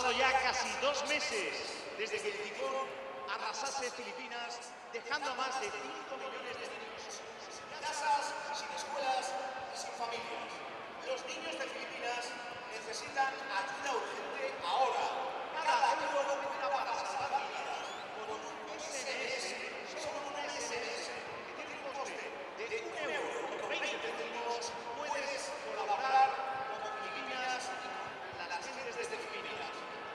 pasado ya casi 2 meses desde que el tifón arrasase Filipinas, dejando a más de 5 millones de niños sin casas, sin escuelas y sin familias. Los niños de Filipinas necesitan ayuda urgente ahora. Cada euro cuenta para salvar vidas. Con un SMS, solo un SMS, que tiene un coste de €1,20, puedes colaborar con Filipinas y las gentes de Filipinas.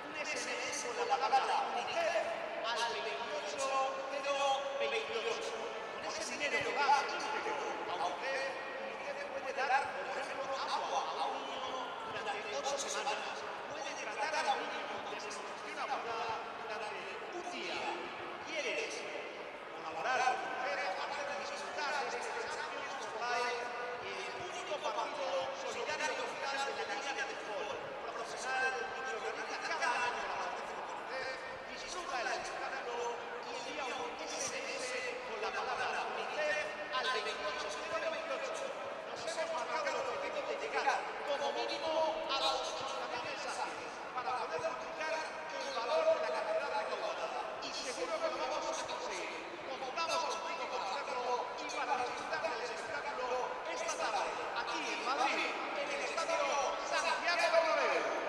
Un SMS con la palabra Unicef al 28028. Con ese dinero que va íntegro a Unicef, Unicef puede dar, por ejemplo, agua a un niño durante 8 semanas. Puede tratar a un niño con desnutrición aguda durante un día. ¿Quieres colaborar con Unicef aparte de disfrutar de este Champions for Life, el único partido solidario y oficial de la Liga de Fútbol Profesional y que organiza cada año la Asociación Unicef? Disfruta el espectáculo y envía un SMS con la palabra Unicef al 28028. Nos hemos marcado el objetivo de llegar como mínimo a los 80.000 mensajes para poder duplicar el valor de la cantidad recaudada. Y seguro que lo vamos a conseguir. Contamos contigo para hacerlo y para disfrutar del espectáculo esta tarde, aquí en Madrid, en el Estadio Santiago Bernabéu.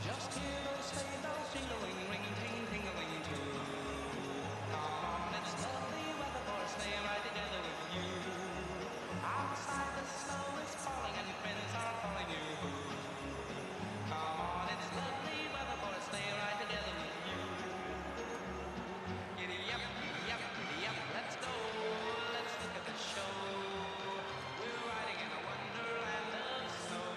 Just hear those sleigh bells jingling, ring, ting, tingling too. Come on, it's lovely weather for a sleigh ride together with you. Outside the snow is falling and friends are calling you. Come on, it's lovely weather for a sleigh ride together with you. Giddy up, let's go, let's look at the show. We're riding in a wonderland of snow.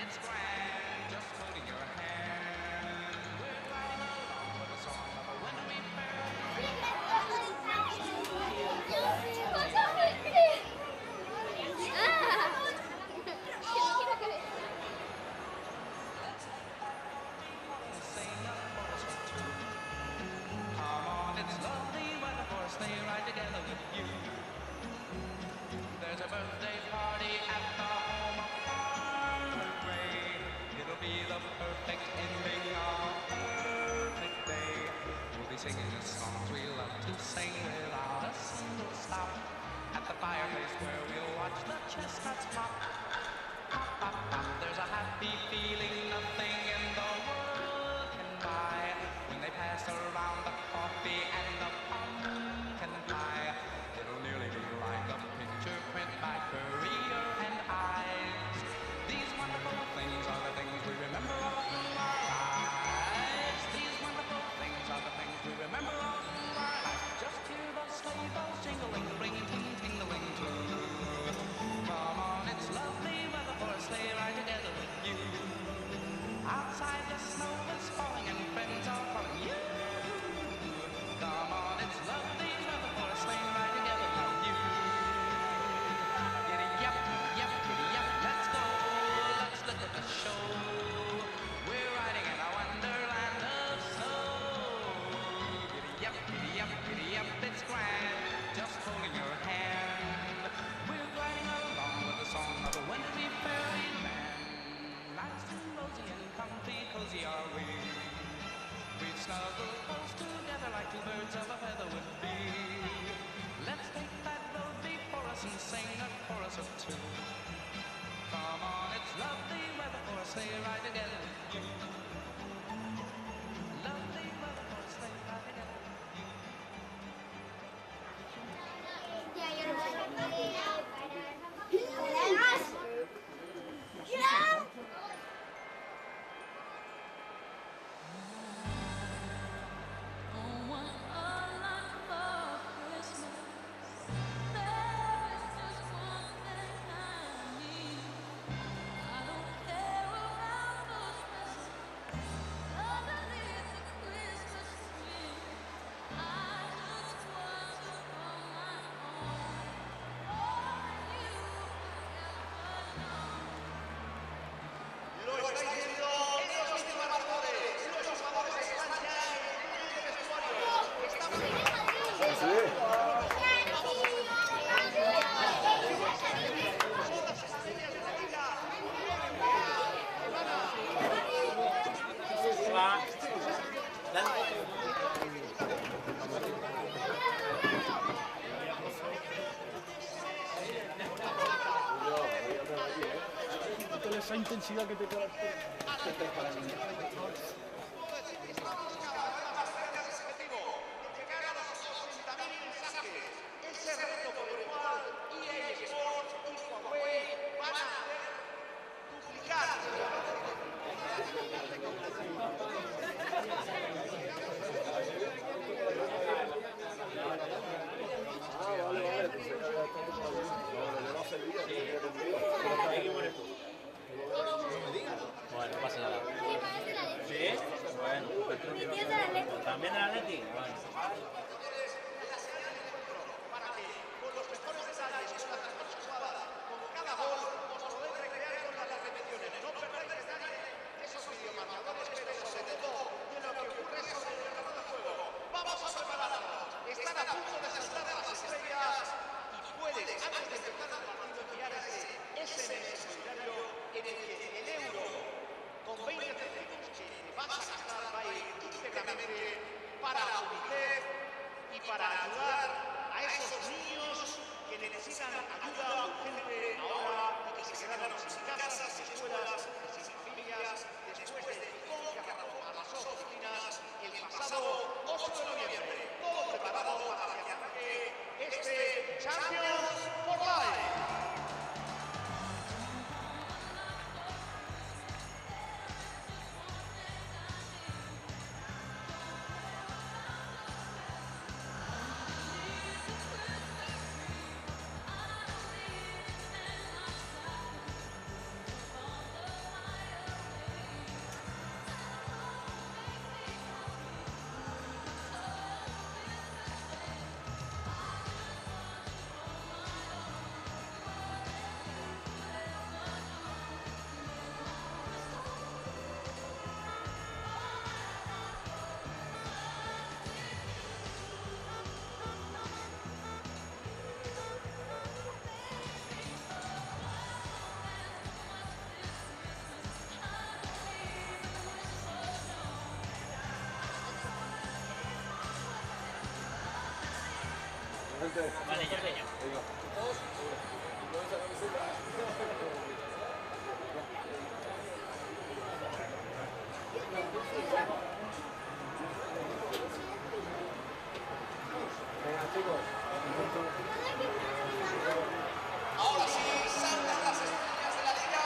It's grand, just holding your hand. We're riding along with a song of a wintry fair. Come on, it's lovely weather for a sleigh ride together with you. There's a birthday party at the home of Farmer Gray. It'll be the perfect ending of a perfect day. We'll be singing the songs we love to sing without a single stop. At the fireplace where we'll watch the chestnuts pop. Pop, pop, pop. There's a happy feeling nothing in the world can buy. When they pass around the coffee and the pumpkin pie, it'll nearly be like a picture print by Currier and Ives. estáis viendo en los últimos marcadores. Los jugadores están ya en el vestuario. Estamos son las estrellas de la liga. Esa intensidad que te queda para mí. Estamos cada vez más cerca de ese objetivo, de llegar a los 80.000 mensajes. Ese reto por el cual EA Sports y Huawei van a hacer duplicar. Bueno, no pasa nada. ¿Sí? Bueno, ¿también el Atlético? Bueno. Para que con los mejores detalles, con las mejores jugadas, con cada gol, os podéis recrear con las repeticiones. No perdáis detalle de esos videomarcadores, pero sobre todo de lo que ocurre sobre el terreno de juego. Vamos a prepararnos. Están a punto de saltar a las estrellas y puedes, antes de empezar el partido, enviar ese SMS solidario en el que el euro con 20 céntimos que vas a gastar va a ir íntegramente para Unicef y para ayudar a esos niños que necesitan ayuda urgente ahora y que se quedaron sin casas, sin escuelas, sin familias, después del tifón que arrasó oficinas el pasado 8 de noviembre. Todo preparado para que arranque este Champions for Life. Vale, ya, ya. Ahora sí, saltan las estrellas de la liga.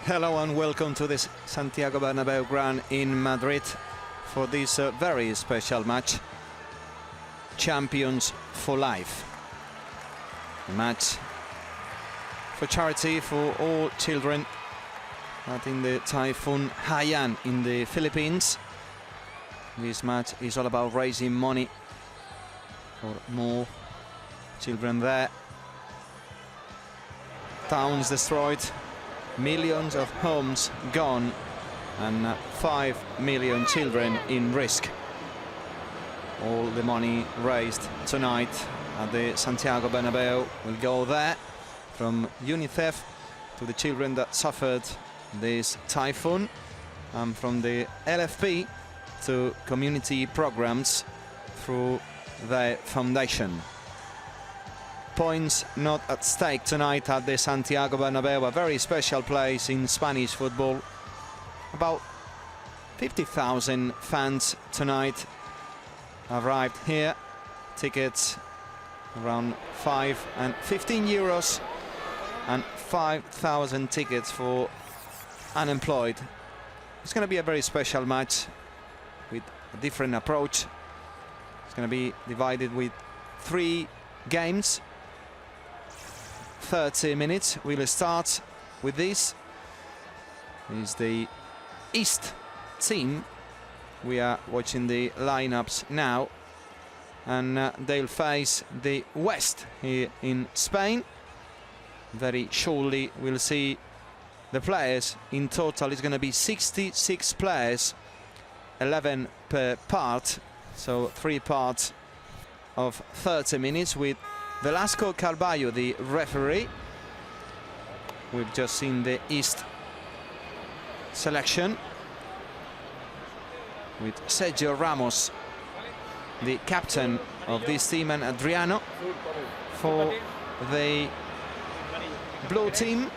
Hello and welcome to this Santiago Bernabéu ground in Madrid for this very special match, Champions for Life. A match for charity for all children out in the typhoon Haiyan in the Philippines. This match is all about raising money for more children there. Towns destroyed, millions of homes gone, and 5 million children in risk. All the money raised tonight at the Santiago Bernabéu will go there, from Unicef to the children that suffered this typhoon, and from the LFP to community programs through the foundation. Points not at stake tonight at the Santiago Bernabéu, a very special place in Spanish football. About 50,000 fans tonight arrived here. Tickets around 5 and 15 euros, and 5,000 tickets for unemployed. It's going to be a very special match with a different approach. It's going to be divided with 3 games. 30 minutes. We'll start with this. Is the East team. We are watching the lineups now, and they'll face the West here in Spain. Very shortly we'll see the players. In total it's going to be 66 players, 11 per part, so 3 parts of 30 minutes, with Velasco Carballo the referee. We've just seen the East selection with Sergio Ramos, the captain of this team, and Adriano for the blue team.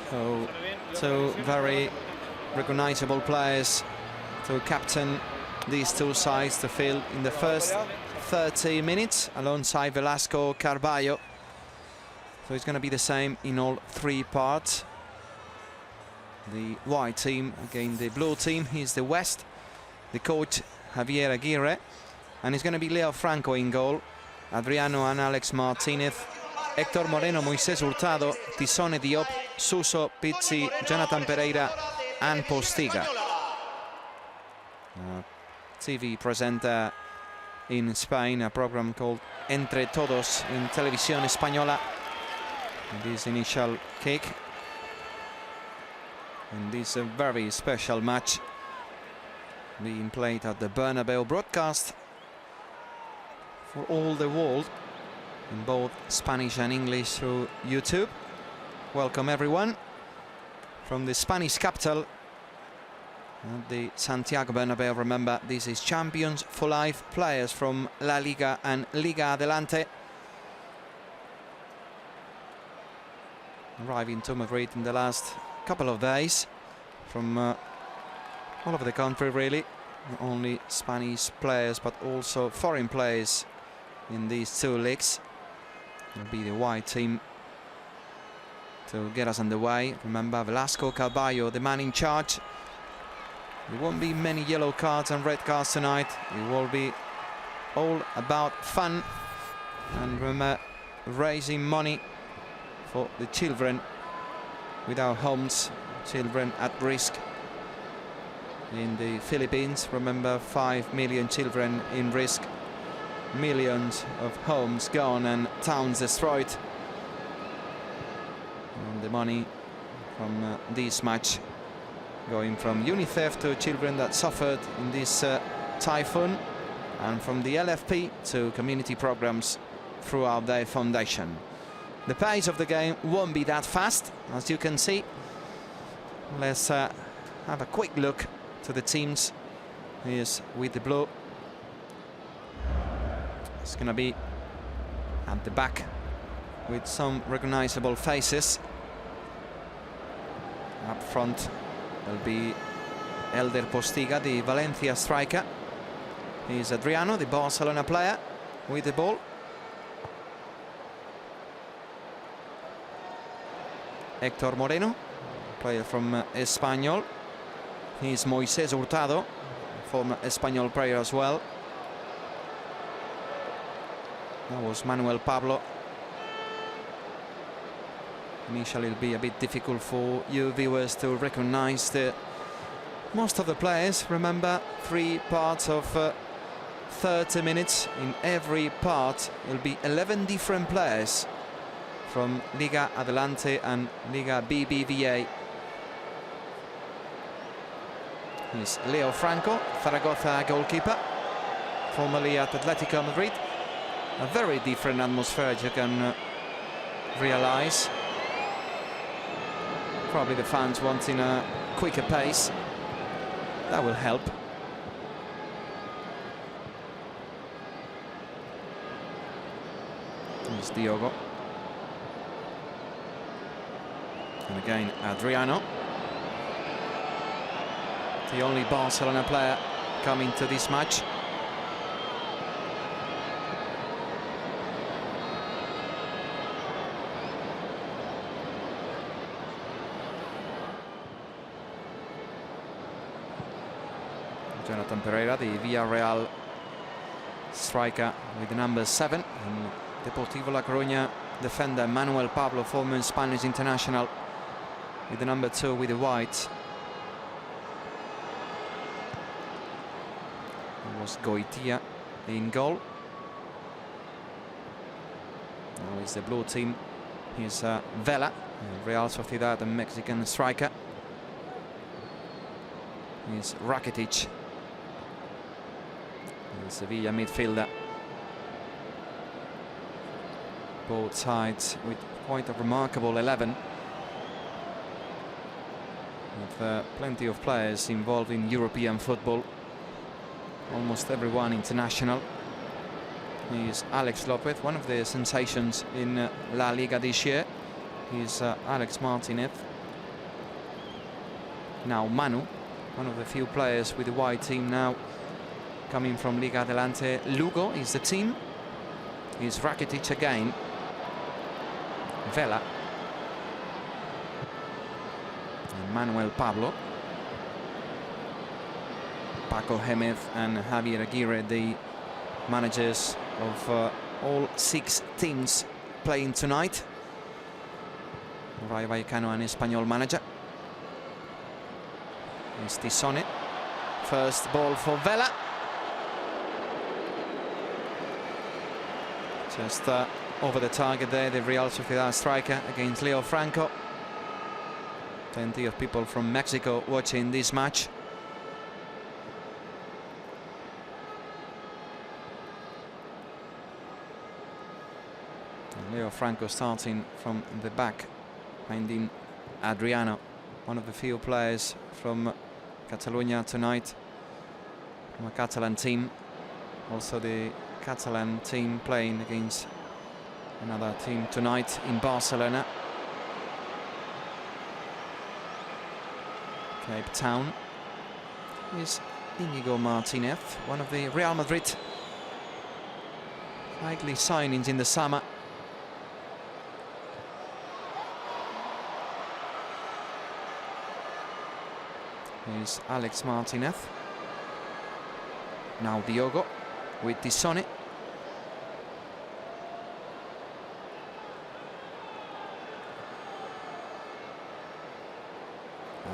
So two very recognizable players to captain these two sides to field in the first 30 minutes alongside Velasco Carballo. So it's going to be the same in all 3 parts. The white team against the blue team. He's the West. The coach Javier Aguirre, and it's going to be Leo Franco in goal, Adriano and Alex Martinez, Héctor Moreno, Moisés Hurtado, Tizone Diop, Suso, Pizzi, Jonathan Pereira and Postiga. TV presenter in Spain, a program called Entre Todos in Televisión Española. This initial kick. And this is a very special match being played at the Bernabeu, broadcast for all the world in both Spanish and English through YouTube. Welcome everyone from the Spanish capital, the Santiago Bernabeu. Remember, this is Champions for Life, players from La Liga and Liga Adelante arriving to Madrid in the last couple of days from all over the country, really. Not only Spanish players but also foreign players in these 2 leagues. It'll be the white team to get us underway. Remember, Velasco Carballo, the man in charge. There won't be many yellow cards and red cards tonight. It will be all about fun, and remember, raising money for the children without homes, children at risk in the Philippines. Remember, 5 million children in risk, millions of homes gone and towns destroyed. And the money from this match going from Unicef to children that suffered in this typhoon, and from the LFP to community programs throughout their foundation. The pace of the game won't be that fast, as you can see. Let's have a quick look to the teams. Here's with the blue. It's going to be at the back with some recognizable faces. Up front will be Elder Postiga, the Valencia striker. Here's Adriano, the Barcelona player, with the ball. Héctor Moreno, player from Espanyol. He's Moisés Hurtado, former Espanyol player as well. That was Manuel Pablo. Initially it'll be a bit difficult for you viewers to recognize most of the players. Remember, 3 parts of 30 minutes. In every part it'll be 11 different players from Liga Adelante and Liga BBVA. Here's Leo Franco, Zaragoza goalkeeper, formerly at Atlético Madrid. A very different atmosphere, you can realize. Probably the fans wanting a quicker pace. That will help. Here's Diogo. And again, Adriano. The only Barcelona player coming to this match. Jonathan Pereira, the Villarreal striker with the number 7, and Deportivo La Coruña defender Manuel Pablo, former Spanish international, with the number 2 with the white. It was Goitia in goal. Now it's the blue team. Here's Vela, Real Sociedad, a Mexican striker. Here's Rakitic, the Sevilla midfielder. Both sides with quite a remarkable 11, with plenty of players involved in European football, almost everyone international. He's Alex Lopez, one of the sensations in La Liga this year. He's Alex Martinez. Now Manu, one of the few players with the white team now coming from Liga Adelante. Lugo is the team. He's Rakitic again. Vela. And Manuel Pablo. Paco Gémez and Javier Aguirre, the managers of all 6 teams playing tonight. Rayo Vallecano and Espanyol manager. It's Tisone. First ball for Vela. Just over the target there, the Real Sociedad striker against Leo Franco. Plenty of people from Mexico watching this match. And Leo Franco starting from the back, finding Adriano, one of the few players from Catalonia tonight, from a Catalan team. Also the Catalan team playing against another team tonight in Barcelona. Cape Town is Íñigo Martínez, one of the Real Madrid likely signings in the summer. Here's Alex Martínez. Now Diogo with Tisone.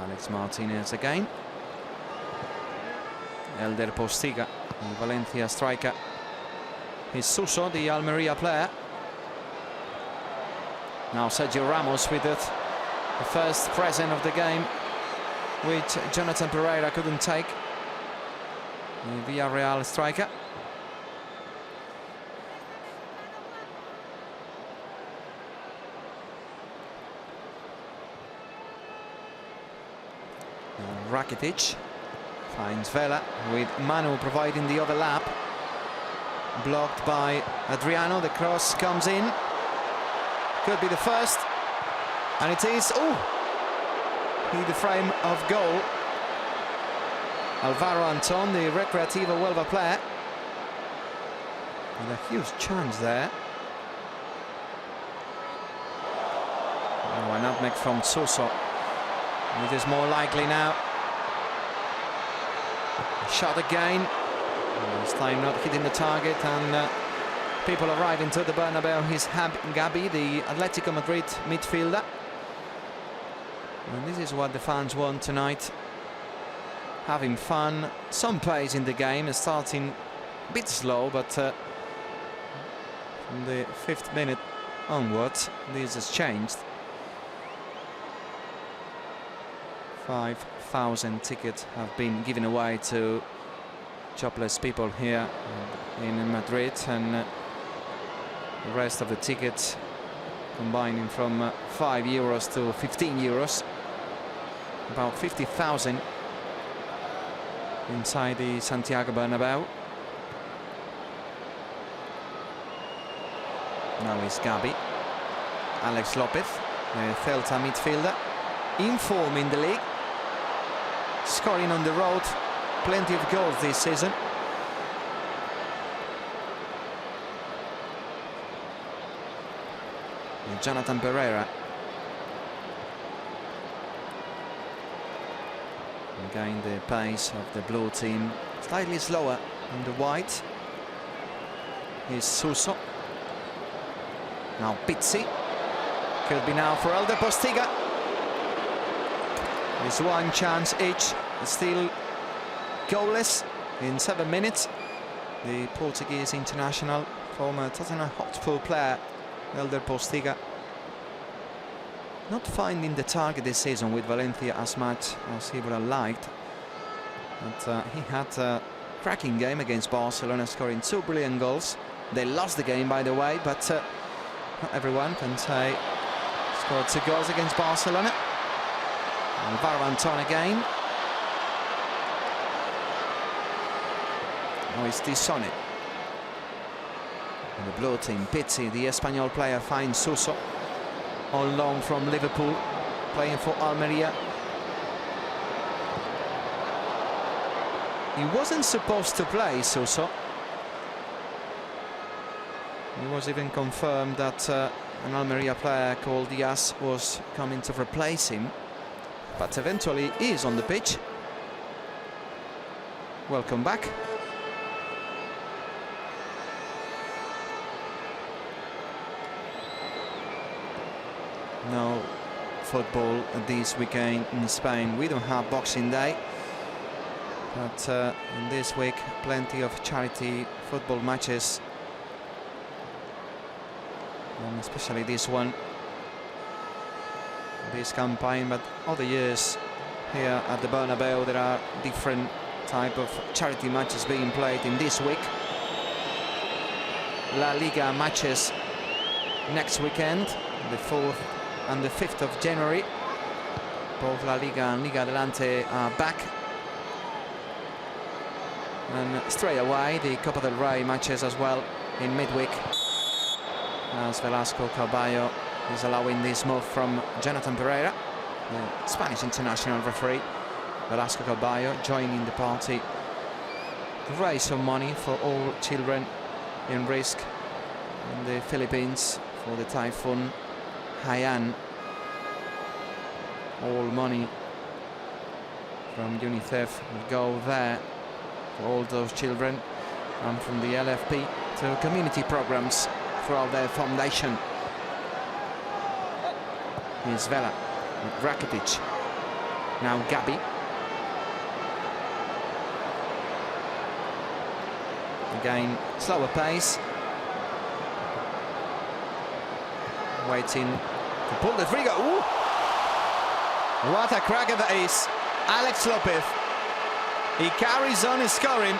Alex Martínez again. Elder Postiga, the Valencia striker. Here's Suso, the Almería player. Now Sergio Ramos with it. The first present of the game, which Jonathan Pereira couldn't take. The Villarreal striker. Rakitic finds Vela, with Manu providing the overlap. Blocked by Adriano. The cross comes in. Could be the first. And it is. Oh! Hit the frame of goal. Alvaro Anton, the Recreativa Huelva player. With a huge chance there. Oh, a nutmeg from Suso. It is more likely now. Shot again. This time not hitting the target, and people arriving to the Bernabeu. He's Gabi, the Atlético Madrid midfielder. And this is what the fans want tonight. Having fun, some pace in the game, starting a bit slow, but from the 5th minute onwards, this has changed. 5,000 tickets have been given away to jobless people here in Madrid, and the rest of the tickets combining from 5 euros to 15 euros. About 50,000 inside the Santiago Bernabeu. Now is Gabi. Alex Lopez, the Celta midfielder, in form in the league, scoring on the road, plenty of goals this season. And Jonathan Pereira. Again, the pace of the blue team slightly slower than the white. Here's Suso. Now Pizzi. Could be now for Elder Postiga. There's one chance each. Still goalless in 7 minutes. The Portuguese international, former Tottenham Hotspur player, Elder Postiga, not finding the target this season with Valencia as much as he would have liked. But he had a cracking game against Barcelona, scoring 2 brilliant goals. They lost the game, by the way, but not everyone can say scored 2 goals against Barcelona. Alvaro Anton again. Now it's Tisone. And the blue team, Pizzi, the Espanyol player, finds Suso on loan from Liverpool, playing for Almería. He wasn't supposed to play, Suso. It was even confirmed that an Almería player called Diaz was coming to replace him, but eventually he is on the pitch. Welcome back. No football this weekend in Spain. We don't have Boxing Day, but in this week plenty of charity football matches, and especially this one, this campaign, but other years here at the Bernabeu there are different type of charity matches being played in this week. La Liga matches next weekend, the 4th and the 5th of January. Both La Liga and Liga Adelante are back. And straight away the Copa del Rey matches as well in midweek, as Velasco Carballo is allowing this move from Jonathan Pereira, the Spanish international referee. Velasco Carballo joining the party to raise some money for all children in risk in the Philippines for the typhoon Jaén. All money from Unicef will go there for all those children, and from the LFP to community programs throughout their foundation. Here's Vela with Rakitic. Now Gabi. Again, slower pace. Waiting to pull the trigger. Ooh! What a cracker that is. Alex Lopez. He carries on his scoring.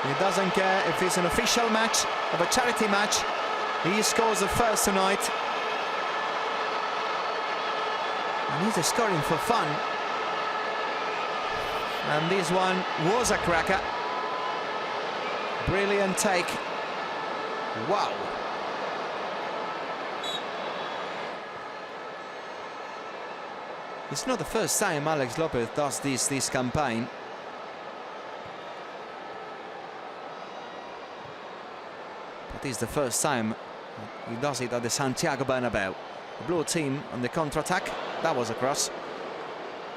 He doesn't care if it's an official match or a charity match. He scores the first tonight. And he's scoring for fun. And this one was a cracker. Brilliant take. Wow. It's not the first time Alex Lopez does this campaign. But it's the first time he does it at the Santiago Bernabeu. The blue team on the counter-attack. That was a cross.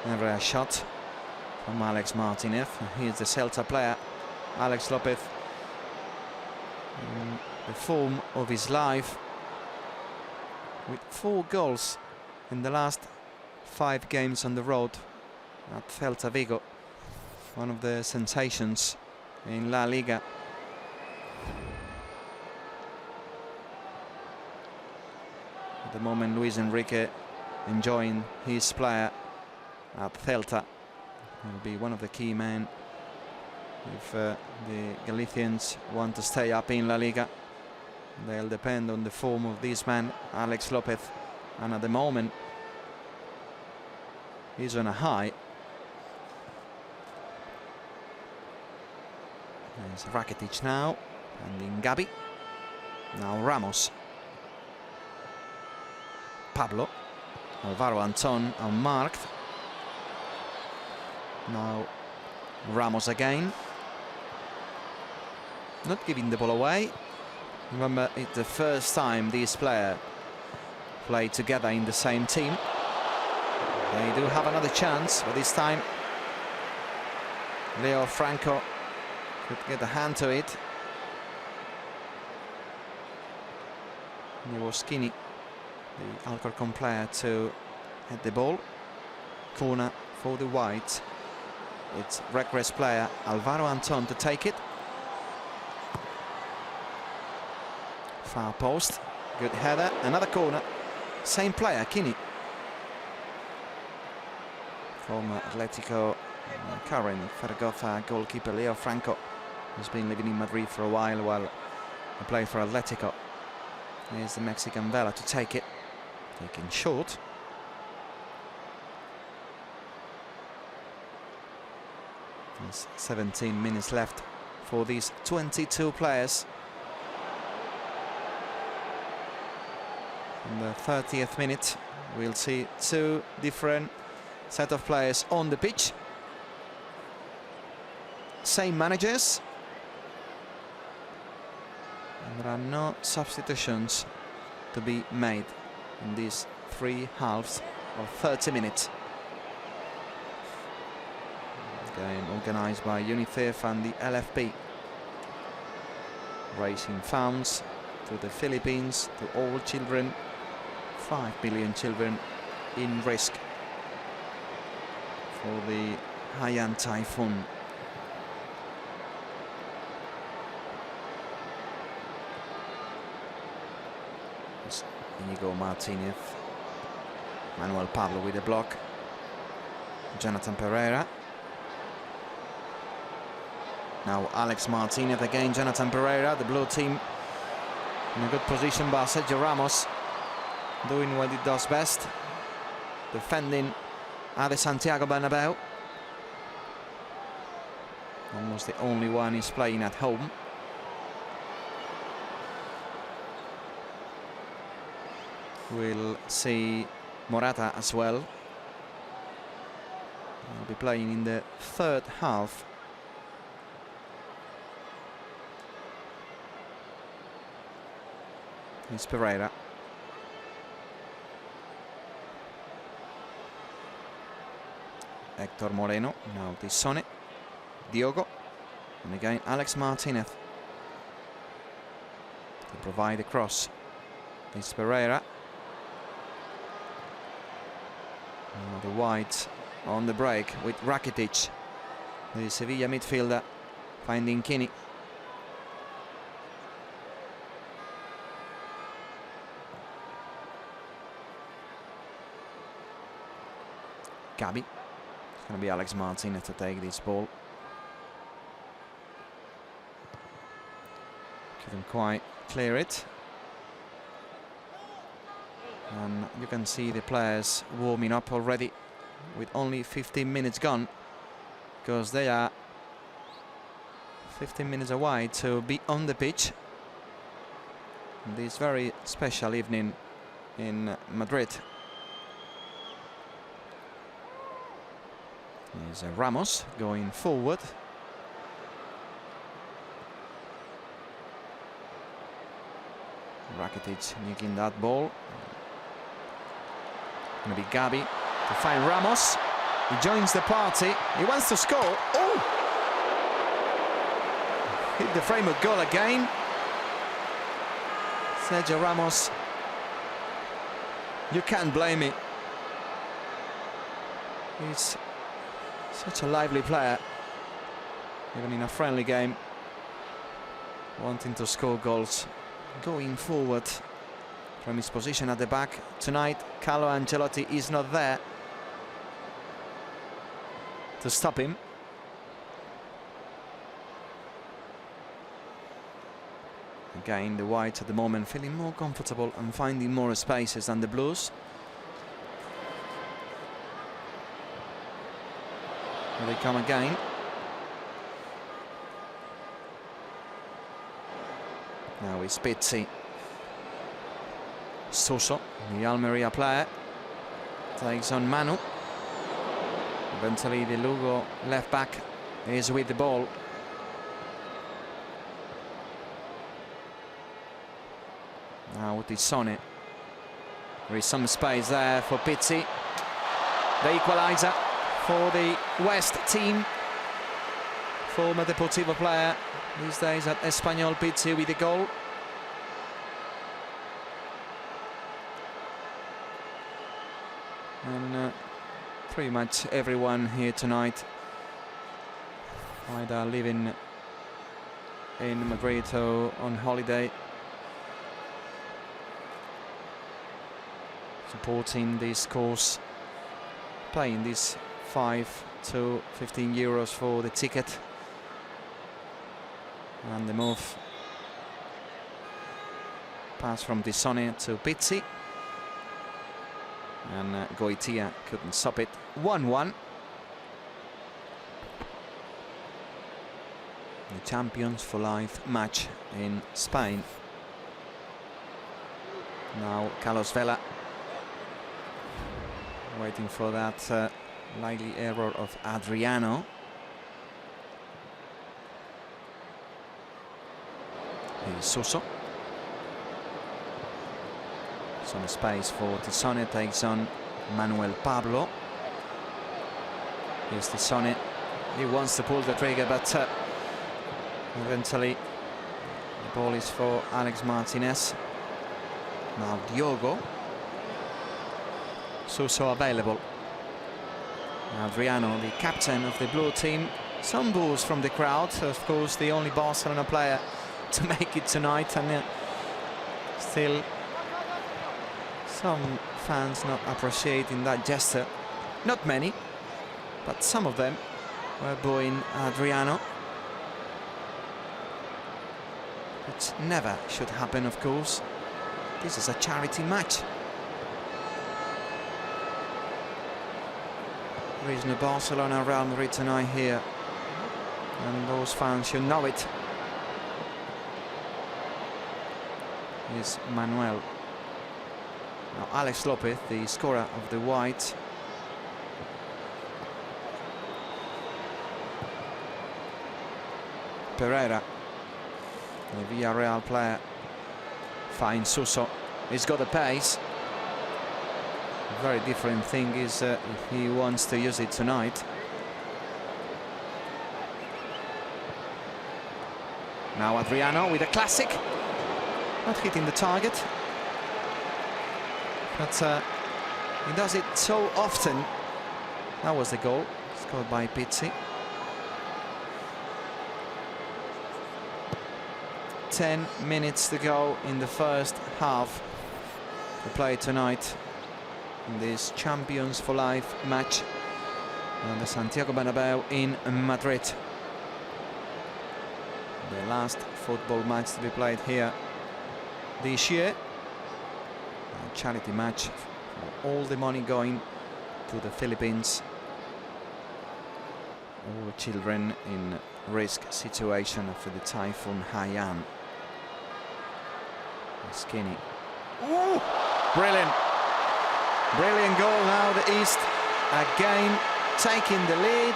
Never a shot from Alex Martinez. Here's the Celta player, Alex Lopez, in the form of his life, with 4 goals in the last 5 games on the road at Celta Vigo. One of the sensations in La Liga. At the moment, Luis Enrique enjoying his player at Celta. Will be one of the key men if the Galicians want to stay up in La Liga. They'll depend on the form of this man, Alex Lopez, and at the moment he's on a high. There's Rakitic now, and in Gabi. Now Ramos. Pablo. Alvaro Anton unmarked. Now Ramos again. Not giving the ball away. Remember, it's the first time these players play together in the same team. They do have another chance, but this time Leo Franco could get a hand to it. It was Kini, the Alcorcon player, to head the ball. Corner for the Whites. It's Recres player Alvaro Anton to take it. Far post, good header, another corner. Same player, Kini. Former Atlético, current Zaragoza goalkeeper Leo Franco, who's been living in Madrid for a while he played for Atlético. Here's the Mexican Vela to take it, taken short. There's 17 minutes left for these 22 players. In the 30th minute, we'll see two different set of players on the pitch. Same managers. And there are no substitutions to be made in these 3 halves of 30 minutes. Game organised by Unicef and the LFP. Raising funds to the Philippines, to all children. 5 billion children in risk for the Haiyan typhoon. Inigo Martinez, Manuel Pablo with the block, Jonathan Pereira. Now Alex Martinez again, Jonathan Pereira, the blue team in a good position by Sergio Ramos, doing what it does best, defending at the Santiago Bernabéu. Almost the only one is playing at home. We'll see Morata as well. He'll be playing in the 3rd half. It's Pereira. Hector Moreno, now Tissone, Diogo, and again Alex Martinez to provide the cross. It's Pereira. Now the Whites on the break with Rakitic, the Sevilla midfielder, finding Kini. Gabi. It's going to be Alex Martinez to take this ball. Couldn't quite clear it. And you can see the players warming up already with only 15 minutes gone, because they are 15 minutes away to be on the pitch on this very special evening in Madrid. Here's Ramos going forward. Rakitic nicking that ball. Going to be Gabi to find Ramos. He joins the party. He wants to score. Oh! Hit the frame of goal again. Sergio Ramos. You can't blame it. He's such a lively player, even in a friendly game, wanting to score goals, going forward from his position at the back. Tonight, Carlo Ancelotti is not there to stop him. Again, the Whites at the moment feeling more comfortable and finding more spaces than the Blues. Here they come again. Now it's Pizzi. Suso, the Almería player, takes on Manu. Eventually the Lugo left back is with the ball. Now Tissone. There is some space there for Pizzi. The equaliser for the West team. Former Deportivo player, these days at Espanyol, Pizzi with the goal. And pretty much everyone here tonight either living in Madrid or on holiday, supporting this course, paying this 5 to 15 euros for the ticket. And the move pass from Dissone to Pizzi, and Goitia couldn't stop it. 1-1. The Champions for Life match in Spain. Now Carlos Vela waiting for that likely error of Adriano. Here's Suso. Some space for Dissone, takes on Manuel Pablo. Here's Dissone. He wants to pull the trigger, but eventually the ball is for Alex Martinez. Now Diogo. Suso available. Adriano, the captain of the blue team. Some boos from the crowd. Of course, the only Barcelona player to make it tonight, and still some fans not appreciating that gesture. Not many, but some of them were booing Adriano, which never should happen, of course. This is a charity match. There is no Barcelona Real Madrid tonight here, and those fans should know it. Is Manuel. Now Alex Lopez, the scorer of the white. Pereira, the Villarreal player, finds Suso. He's got the pace. A very different thing is if he wants to use it tonight. Now Adriano with a classic. Not hitting the target, but he does it so often. That was the goal, scored by Pizzi. 10 minutes to go in the first half to play tonight in this Champions for Life match on the Santiago Bernabéu in Madrid. The last football match to be played here this year. A charity match, all the money going to the Philippines. All children in risk situation after the typhoon Haiyan. Skinny. Ooh, brilliant. Brilliant goal now. The East again taking the lead.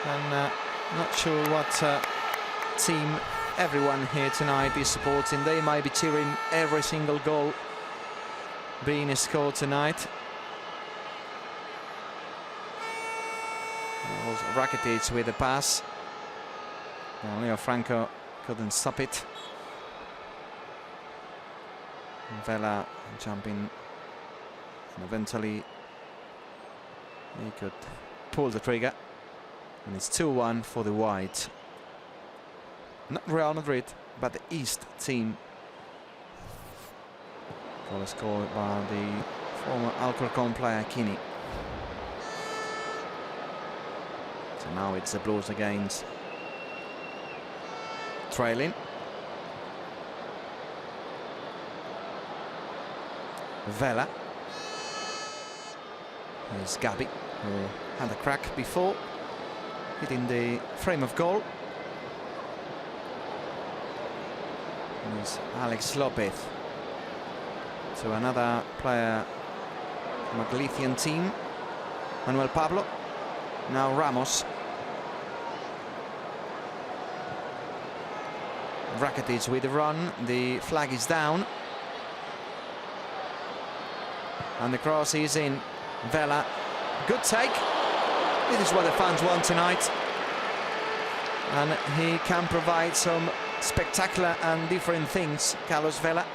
And not sure what team everyone here tonight is supporting. They might be cheering every single goal being scored tonight. It was Rakitic with the pass. And Leo Franco couldn't stop it. Vela jumping, and eventually he could pull the trigger. And it's 2-1 for the white. Not Real Madrid, but the East team. Goal scored by the former Alcorcón player Kini. So now it's the Blues against trailing. Vela. Here's Gabi, who had a crack before, hitting the frame of goal. And here's Alex Lopez to another player from a Galician team, Manuel Pablo. Now Ramos. Rakitic with the run. The flag is down. And the cross is in. Vela. Good take. This is what the fans want tonight. And he can provide some spectacular and different things, Carlos Vela.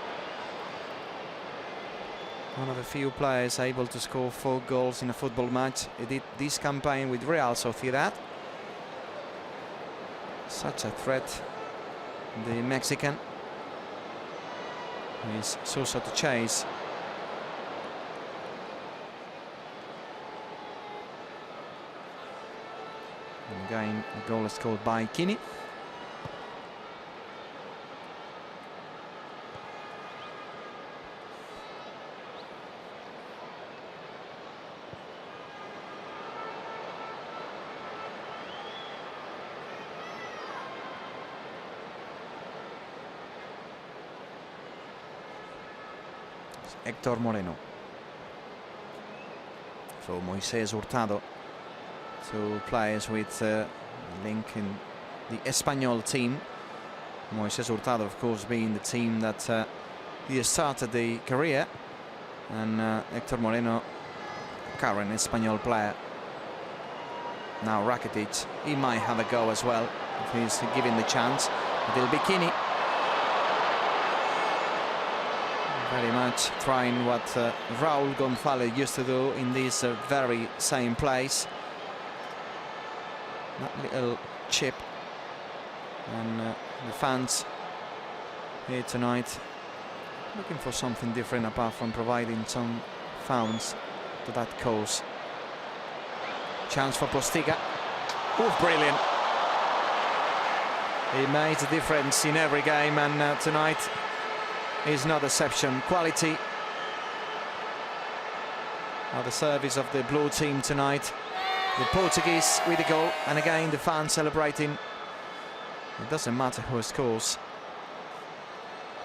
One of the few players able to score 4 goals in a football match. He did this campaign with Real Sociedad. Such a threat, the Mexican. He's Sousa to chase. And again, a goal is scored by Kini. Héctor Moreno for Moisés Hurtado, 2 players with link in the Espanyol team. Moisés Hurtado, of course, being the team that he started the career, and Héctor Moreno, current Espanyol player. Now Rakitic, he might have a go as well if he's given the chance. It'll be Kini. Very much trying what Raúl González used to do in this very same place. That little chip. And the fans here tonight looking for something different apart from providing some fouls to that cause. Chance for Postiga. Oh, brilliant. He made a difference in every game, and tonight is no exception. Quality of the service of the blue team tonight. The Portuguese with the goal, and again the fans celebrating. It doesn't matter who scores.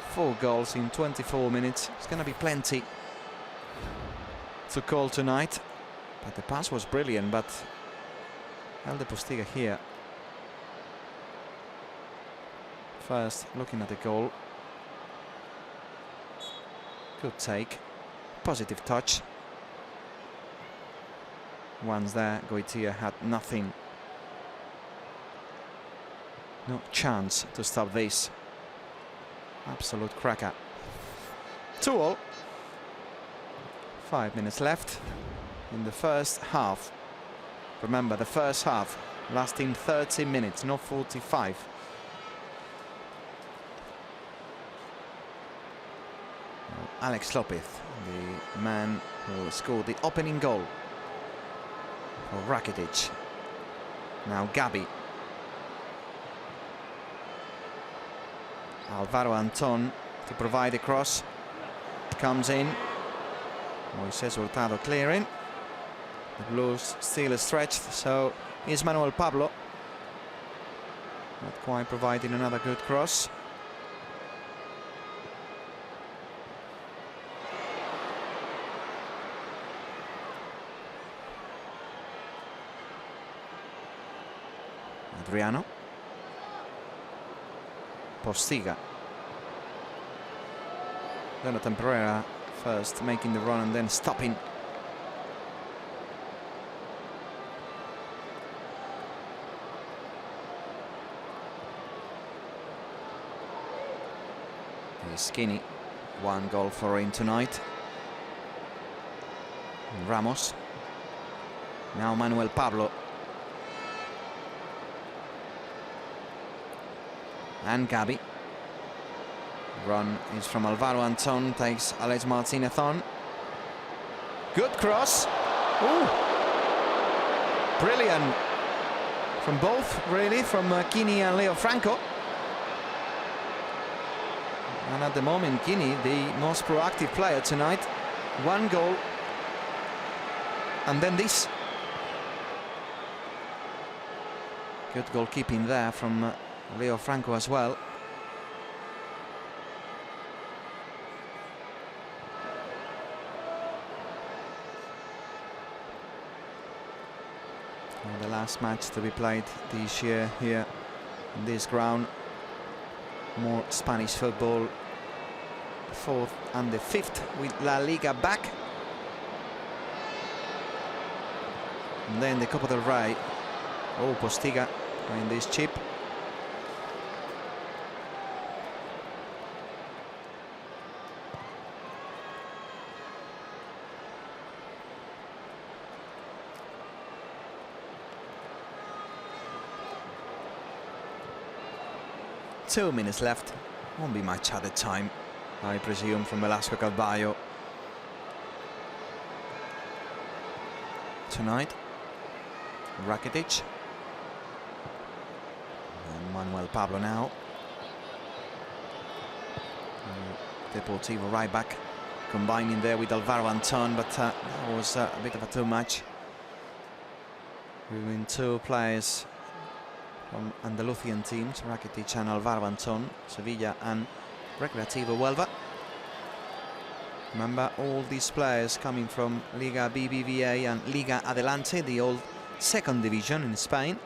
4 goals in 24 minutes. It's going to be plenty to call tonight. But the pass was brilliant, but Elde Postiga here. First, looking at the goal. Good take, positive touch. Once there, Goitia had nothing. No chance to stop this. Absolute cracker. 2-2. 5 minutes left in the first half. Remember, the first half lasting 30 minutes, not 45. Alex Lopez, the man who scored the opening goal for Rakitic. Now Gabi. Alvaro Anton to provide a cross. Comes in. Moisés Hurtado clearing. The Blues still stretched, so is Manuel Pablo. Not quite providing another good cross. Adriano. Postiga. Jonathan Pereira first making the run and then stopping. He's Skinny. 1 goal for him tonight. And Ramos. Now Manuel Pablo. And Gabi. Run is from Alvaro Anton, takes Alex Martinez on. Good cross. Ooh. Brilliant. From both, really, from Kini and Leo Franco. And at the moment, Kini, the most proactive player tonight. 1 goal. And then this. Good goalkeeping there from Leo Franco as well. And the last match to be played this year here in this ground. More Spanish football. The 4th and the 5th with La Liga back. And then the Copa del Rey. Oh, Postiga in this chip. 2 minutes left. Won't be much at the time, I presume, from Velasco Carballo tonight. Rakitic. And Manuel Pablo now. Deportivo right back, combining there with Alvaro Anton, but that was a bit of a too much. Between two players from Andalusian teams, Rakitic and Alvaro Anton, Sevilla and Recreativo Huelva. Remember, all these players coming from Liga BBVA and Liga Adelante, the old second division in Spain.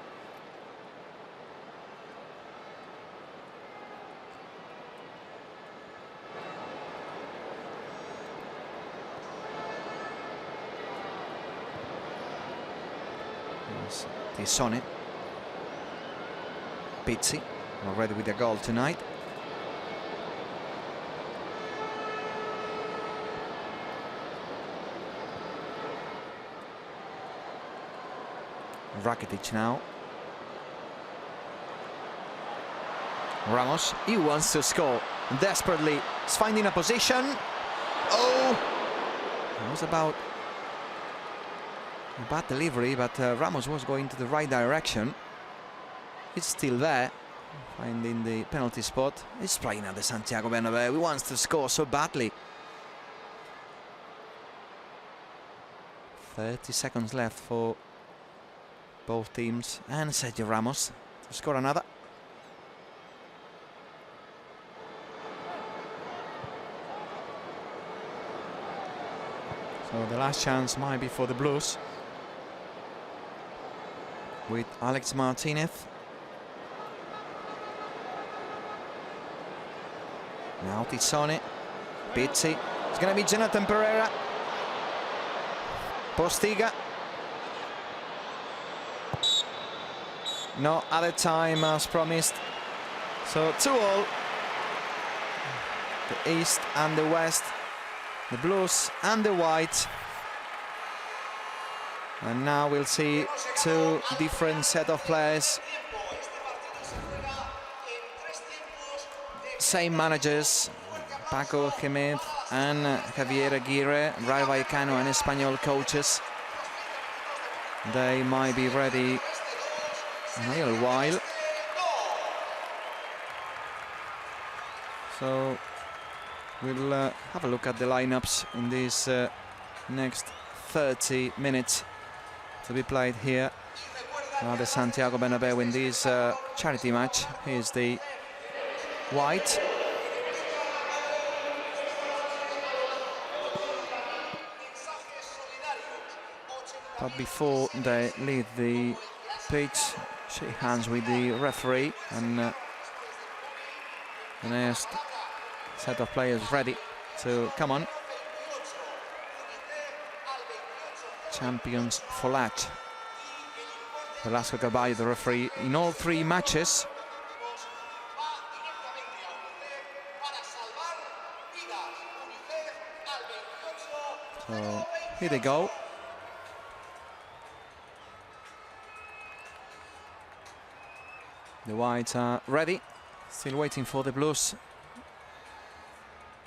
Tisone, Pizzi, already with a goal tonight. Rakitic now. Ramos, he wants to score desperately. He's finding a position. Oh, it was about a bad delivery, but Ramos was going to the right direction. It's still there, finding the penalty spot. He's playing at the Santiago Bernabéu. He wants to score so badly. 30 seconds left for both teams, and Sergio Ramos to score another. So the last chance might be for the Blues, with Alex Martinez. Now Tisone, Pizzi, it's going to be Jonathan Pereira, Postiga. No other time as promised. So 2-2. The East and the West, the Blues and the White. And now we'll see two different set of players. Same managers, Paco Gémez and Javier Aguirre, Rayo Vallecano and Espanyol coaches. They might be ready in a little while. So we'll have a look at the lineups in these next 30 minutes to be played here at the Santiago Bernabéu in this charity match. Here's the White. But before they leave the pitch, shake hands with the referee, and the next set of players ready to come on. Champions Folat. Velasco Carballo, the referee, in all three matches. So here they go. The Whites are ready, still waiting for the Blues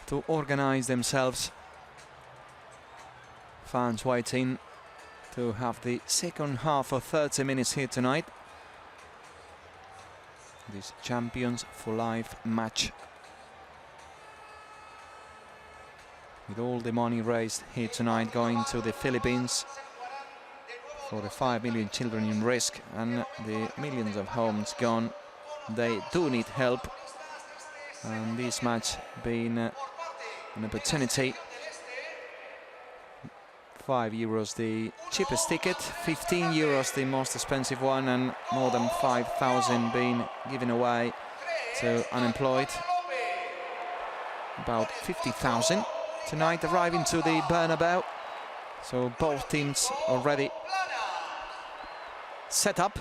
to organize themselves. Fans waiting to have the second half of 30 minutes here tonight. This Champions for Life match, with all the money raised here tonight going to the Philippines for the 5 million children in risk and the millions of homes gone. They do need help, and this match being an opportunity. €5 the cheapest ticket, €15 the most expensive one, and more than 5,000 being given away to unemployed. About 50,000 tonight arriving to the Bernabéu. So both teams already set up.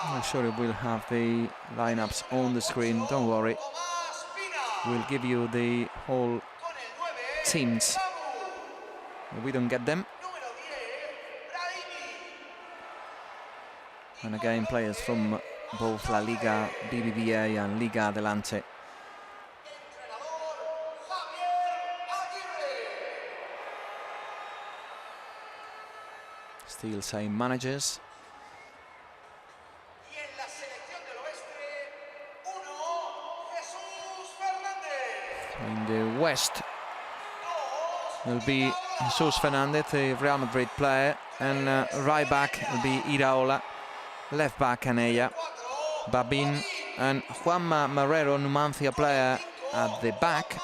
I'm sure we'll have the lineups on the screen, don't worry. We'll give you the whole teams if we don't get them. And again, players from both La Liga, BBVA and Liga Adelante. Still same managers. In the West will be Jesus Fernandez, the Real Madrid player, and right back will be Iraola, left back Canella, Babin and Juanma Marrero, Numancia player at the back.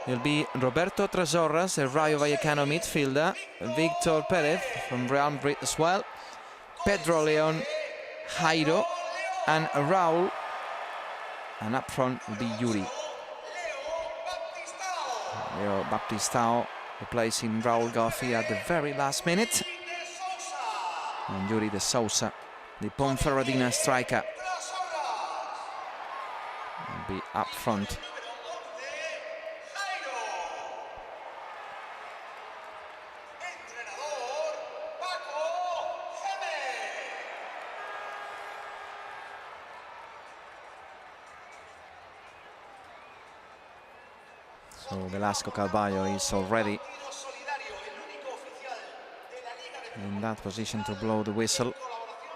Will be Roberto Tresorras, a Rayo Vallecano midfielder, Victor Perez from Real Madrid as well, Pedro Leon, Jairo and Raúl, and up front will be Yuri. Leo Baptistao replacing Raúl García at the very last minute. And Yuri de Sousa, the Ponferradina striker, will be up front. So Velasco Carballo is already in that position to blow the whistle.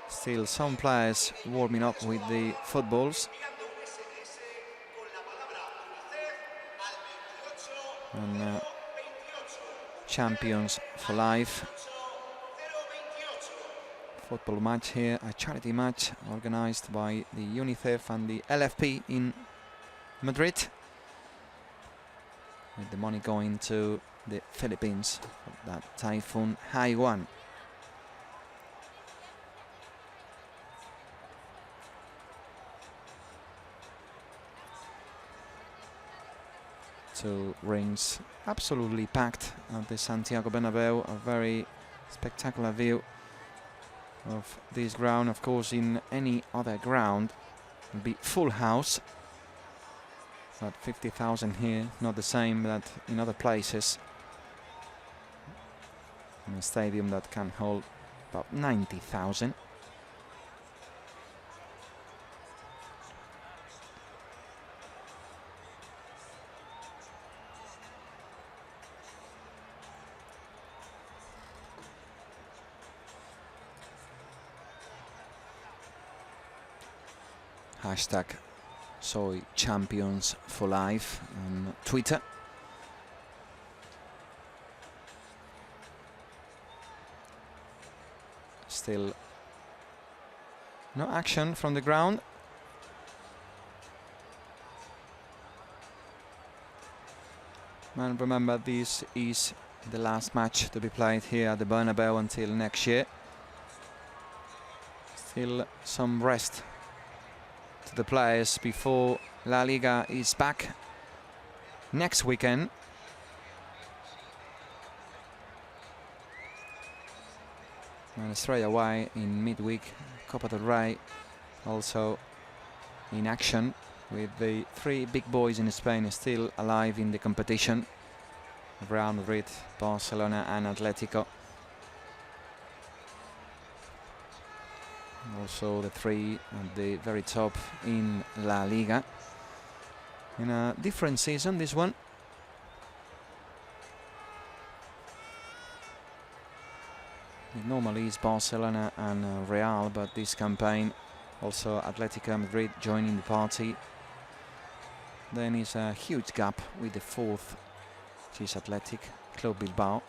Still some players warming up with the footballs. And champions for life. Football match here, a charity match organized by the Unicef and the LFP in Madrid, with the money going to the Philippines, that Typhoon Haiyan. Two rings absolutely packed at the Santiago Bernabeu, a very spectacular view of this ground. Of course, in any other ground it would be full house. But 50,000 here, not the same that in other places. In a stadium that can hold about 90,000. Hashtag Soy Champions for Life on Twitter. Still no action from the ground. And remember, this is the last match to be played here at the Bernabeu until next year. Still some rest to the players before La Liga is back next weekend. And straight away in midweek, Copa del Rey also in action, with the three big boys in Spain still alive in the competition: Real Madrid, Barcelona and Atlético. Also the three at the very top in La Liga. In a different season, this one. It normally is Barcelona and Real, but this campaign also Atlético Madrid joining the party. Then is a huge gap with the fourth, which is Athletic Club Bilbao.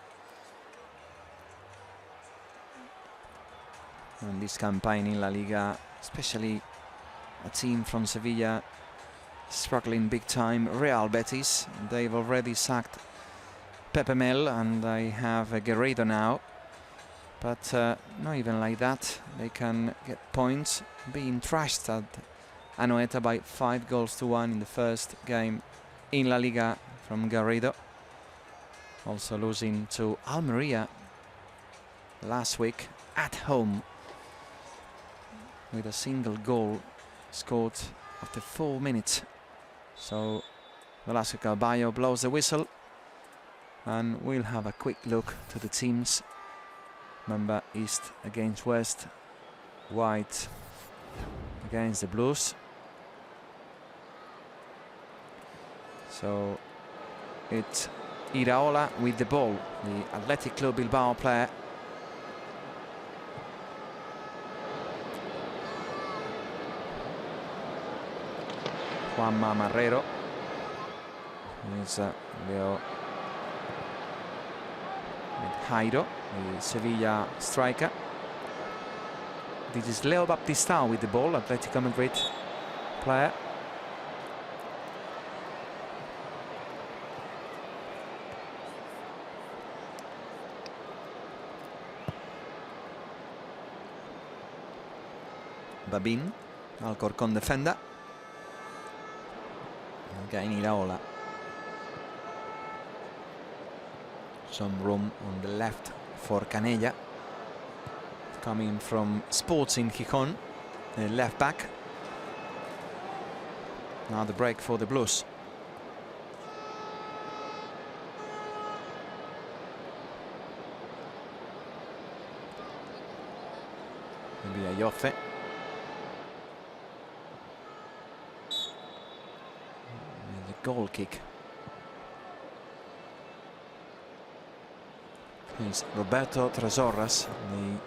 And this campaign in La Liga, especially a team from Sevilla struggling big time, Real Betis. They've already sacked Pepe Mel and they have Guerreiro now. But not even like that, they can get points, being thrashed at Anoeta by 5-1 in the first game in La Liga from Garrido. Also losing to Almería last week at home with a single goal scored after 4 minutes. So Velasco Carballo blows the whistle, and we'll have a quick look to the teams. Remember, East against West white against the blues. So it's Iraola with the ball, the Athletic Club Bilbao player. Juanma Marrero. Here's Leo with Jairo, the Sevilla striker. This is Leo Baptistao with the ball, Atletico Madrid player. Babin, Alcorcón defender. Again Iraola. Some room on the left for Canella, coming from Sporting Gijón, the left back. Now the break for the Blues. Maybe Ayoce. The goal kick. Is Roberto Tresorras, the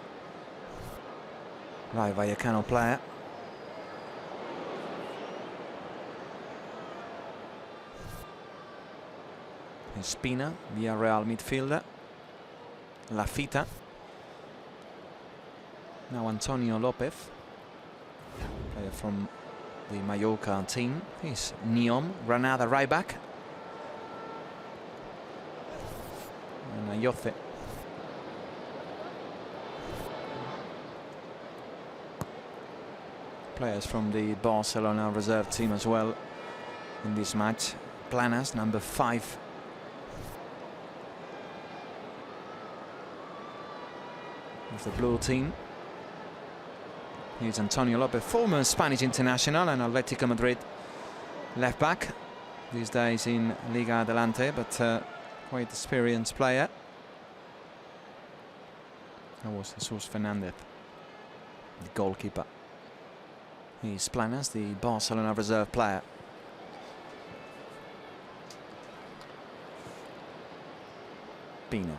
Rayo Vallecano player. Espina, Villarreal midfielder. Lafita. Now Antonio Lopez, player from the Mallorca team. He's Neom, Granada right back. And Ayoce. Players from the Barcelona reserve team as well in this match. Planas, number 5. Of the blue team. Here's Antonio Lopez, former Spanish international and Atletico Madrid left back. These days in Liga Adelante, but quite experienced player. That was Jesus Fernandez, the goalkeeper. He's Planas, the Barcelona reserve player. Pina,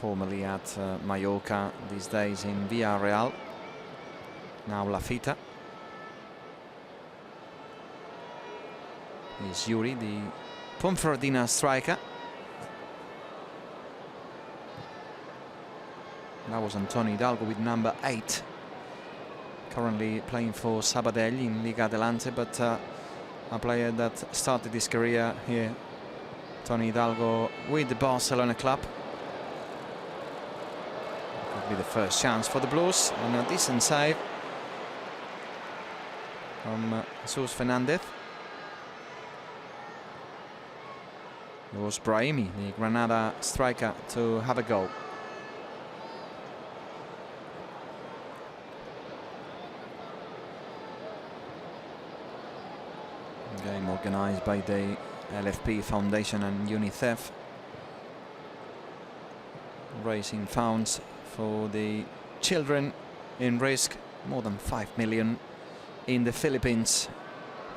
formerly at Mallorca, these days in Villarreal. Now Lafita. Here's Yuri, the Ponferradina striker. That was Antonio Hidalgo with number 8. Currently playing for Sabadell in Liga Adelante, but a player that started his career here, Tony Hidalgo, with the Barcelona club. Could be the first chance for the Blues, and a decent save from Jesus Fernandez. It was Brahimi, the Granada striker, to have a goal. Game organised by the LFP Foundation and Unicef, raising funds for the children in risk, more than 5 million in the Philippines,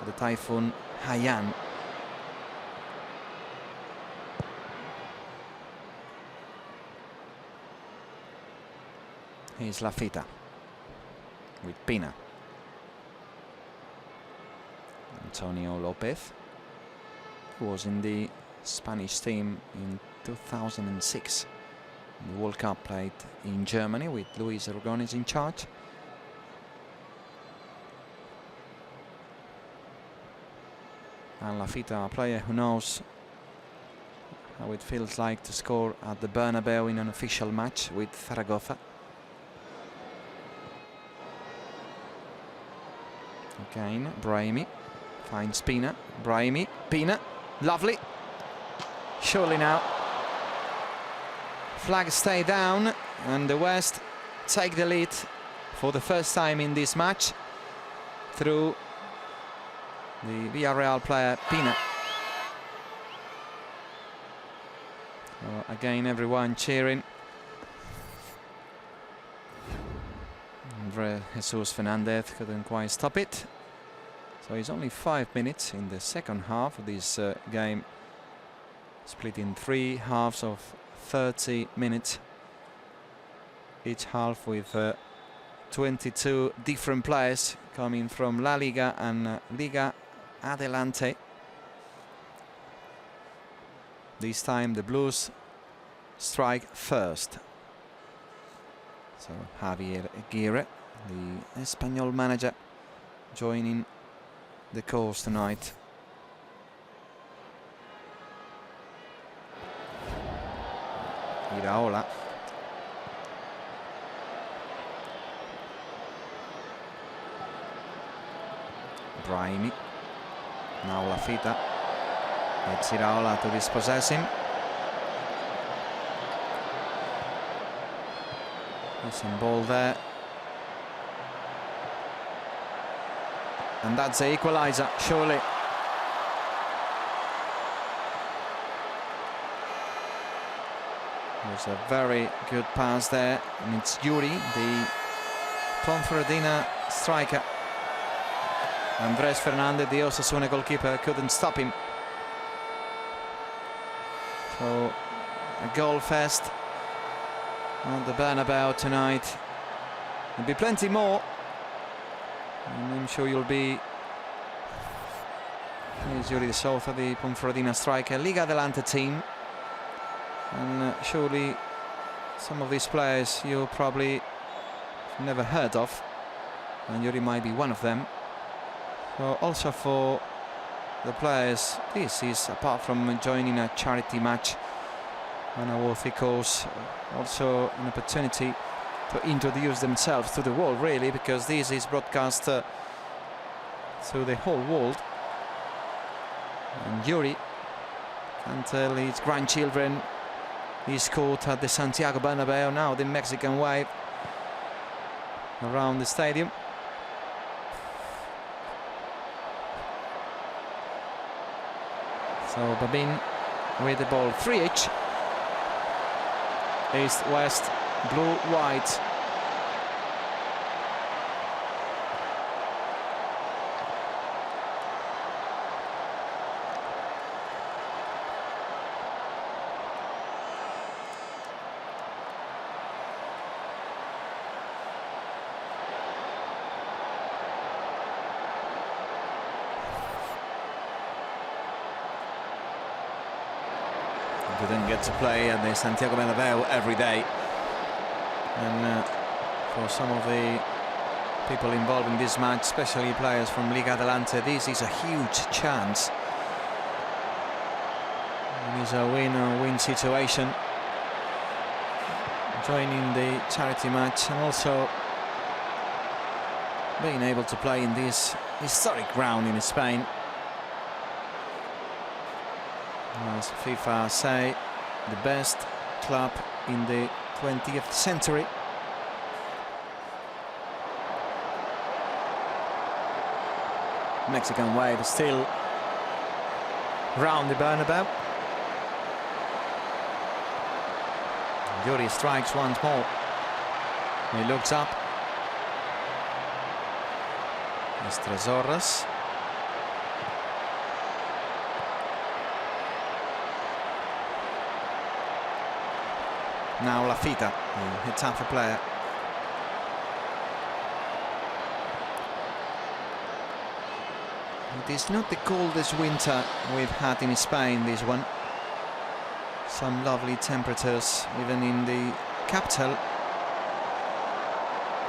the typhoon Haiyan. Here's Lafita with Pina. Antonio Lopez, who was in the Spanish team in 2006. The World Cup played in Germany with Luis Aragonés in charge. And Lafita, a player who knows how it feels like to score at the Bernabeu in an official match with Zaragoza. Again, Brahimi finds Pina. Brahimi, Pina, lovely. Surely now. Flag stay down, and the West take the lead for the first time in this match through the Villarreal player Pina. Again, everyone cheering. And However, Jesus Fernandez couldn't quite stop it. So it's only 5 minutes in the second half of this game, split in 3 halves of 30 minutes. Each half with 22 different players coming from La Liga and Liga Adelante. This time the Blues strike first. So Javier Aguirre, the Espanyol manager, joining the course tonight. Iraola. Brahimi. Now Lafita. It's Iraola to dispossess him. Some ball there. And that's the equaliser, surely. There's a very good pass there, and it's Yuri, the Ponferradina striker. Andres Fernandez, the Osasuna goalkeeper, couldn't stop him. So, a goal fest on the Bernabeu tonight. There'll be plenty more, and I'm sure you'll be. Here's Yuri de Souza, the Ponferradina striker, Liga Adelante team, and surely some of these players you probably never heard of, and Yuri might be one of them. So also for the players, this is, apart from joining a charity match on a worthy cause, also an opportunity to introduce themselves to the world, really, because this is broadcast to the whole world. And Yuri can tell his grandchildren he's caught at the Santiago Bernabeu, now the Mexican wave around the stadium. So Babin with the ball, 3 each. East, west, blue, white. Didn't get to play at the Santiago Bernabeu every day, and for some of the people involved in this match, especially players from Liga Adelante, this is a huge chance. It is a win-or-win situation, joining the charity match and also being able to play in this historic ground in Spain. As FIFA say, the best club in the 20th century. Mexican wave still round the Bernabeu. Yuri strikes once more. He looks up. It's Tresorras. Now Lafita, the Getafe player. It is not the coldest winter we've had in Spain, this one. Some lovely temperatures, even in the capital.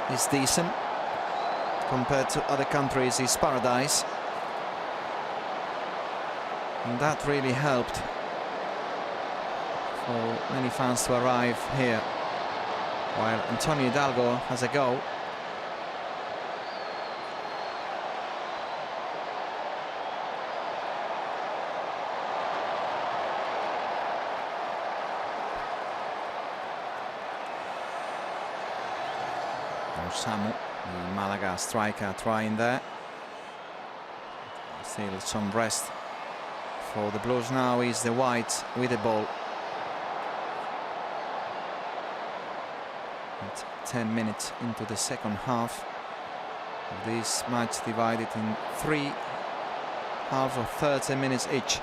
It's decent. Compared to other countries, it's paradise. And that really helped for many fans to arrive here, while Antonio Hidalgo has a go. Samu, the Málaga striker, trying there. Still some rest for the Blues. Now is the white with the ball. It's 10 minutes into the second half of this match, divided in 3 halves of 30 minutes each.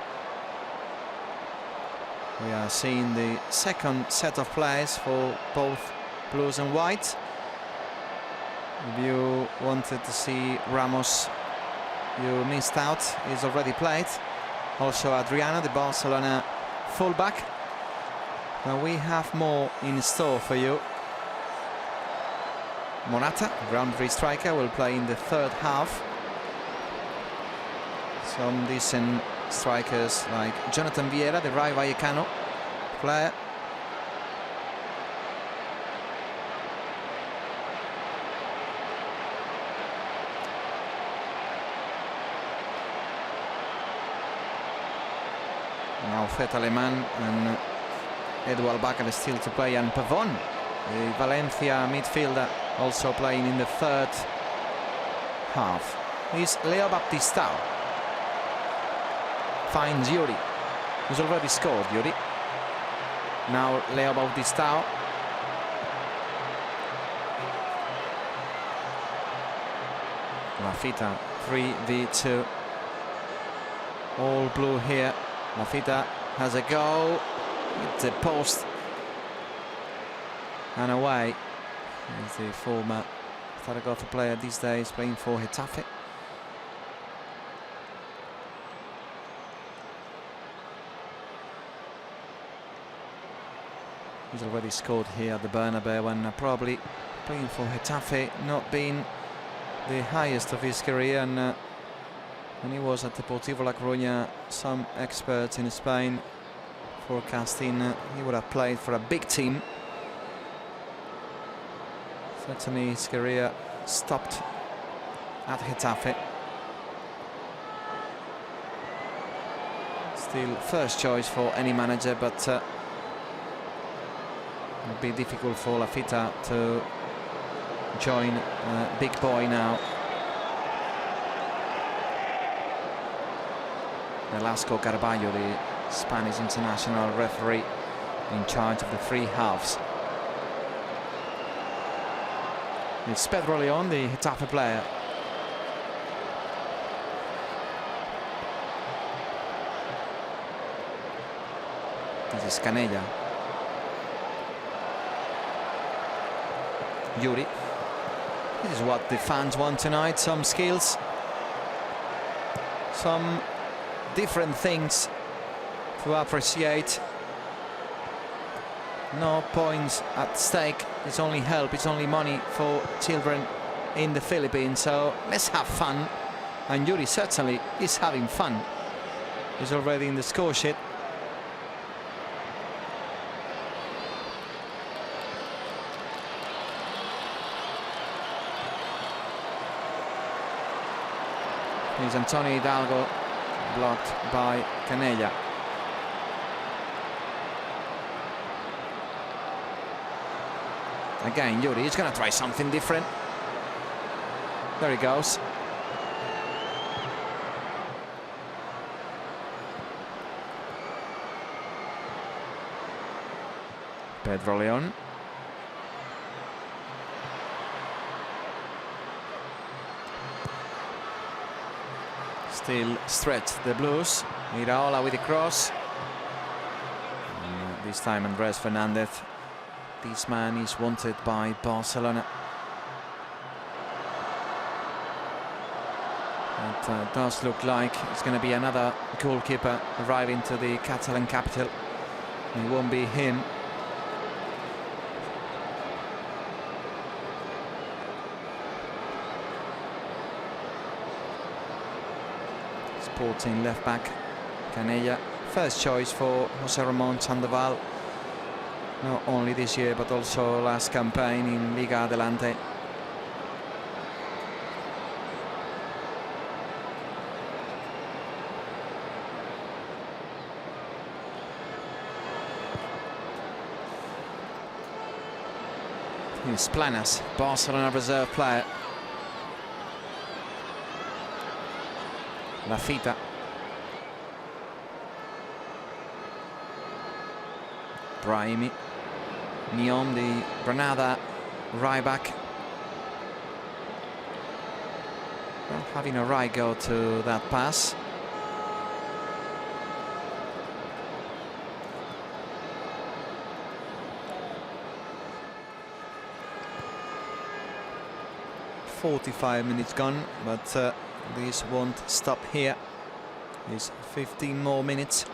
We are seeing the second set of players for both blues and white. If you wanted to see Ramos, you missed out. He's already played. Also Adriano, the Barcelona fullback. Now we have more in store for you. Morata, ground free striker, will play in the third half. Some decent strikers like Jonathan Vieira, the Rayo Vallecano player. Now Fet Aleman and Eduard Bacal still to play, and Pavon, the Valencia midfielder, also playing in the third half. Is Leo Baptistao. Finds Yuri, who's already scored. Yuri. Now Leo Bautistao. Lafita 3v2. All blue here. Lafita has a go. It's a post. And away. He's the former Zaragoza player these days, playing for Getafe. He's already scored here at the Bernabeu, and probably playing for Getafe, not being the highest of his career. And when he was at Deportivo La Coruña, some experts in Spain forecasting he would have played for a big team. Certainly his career stopped at Getafe. Still first choice for any manager, but it would be difficult for Lafita to join big boy now. Velasco Carballo, the Spanish international referee, in charge of the 3 halves. It's Pedro Leon, the Getafe player. This is Canella. Yuri. This is what the fans want tonight. Some skills, some different things to appreciate. No points at stake. It's only help, it's only money for children in the Philippines. So let's have fun. And Yuri certainly is having fun. He's already in the score sheet. Here's Antonio Hidalgo, blocked by Canella. Again, Yuri is going to try something different. There he goes. Pedro Leon. Still stretch the Blues. Iraola with the cross. And this time Andres Fernandez. This man is wanted by Barcelona. It does look like it's going to be another goalkeeper arriving to the Catalan capital. It won't be him. Sporting left back Canella, first choice for Jose Ramon Sandoval, not only this year but also last campaign in Liga Adelante. Here's Planas, Barcelona reserve player. Lafita. Brahimi. Neom, the Granada right back. Well, having a right go to that pass. "45 minutes gone, but this won't stop here. It's 15 more minutes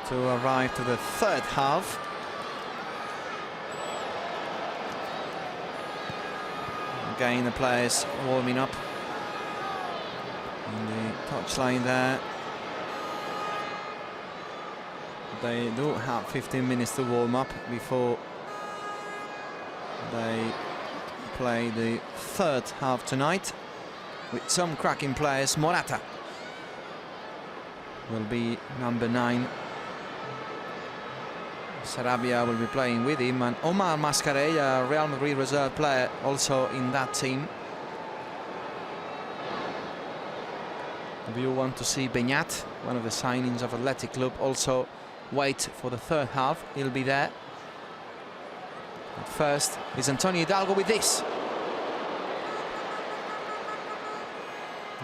to arrive to the third half. Again, the players warming up in the touchline there. They do have 15 minutes to warm up before they play the third half tonight with some cracking players. Morata will be number 9. Sarabia will be playing with him, and Omar Mascarell, a Real Madrid reserve player, also in that team. If you want to see Beñat, one of the signings of Athletic Club, also wait for the third half. He'll be there. But first is Antonio Hidalgo with this.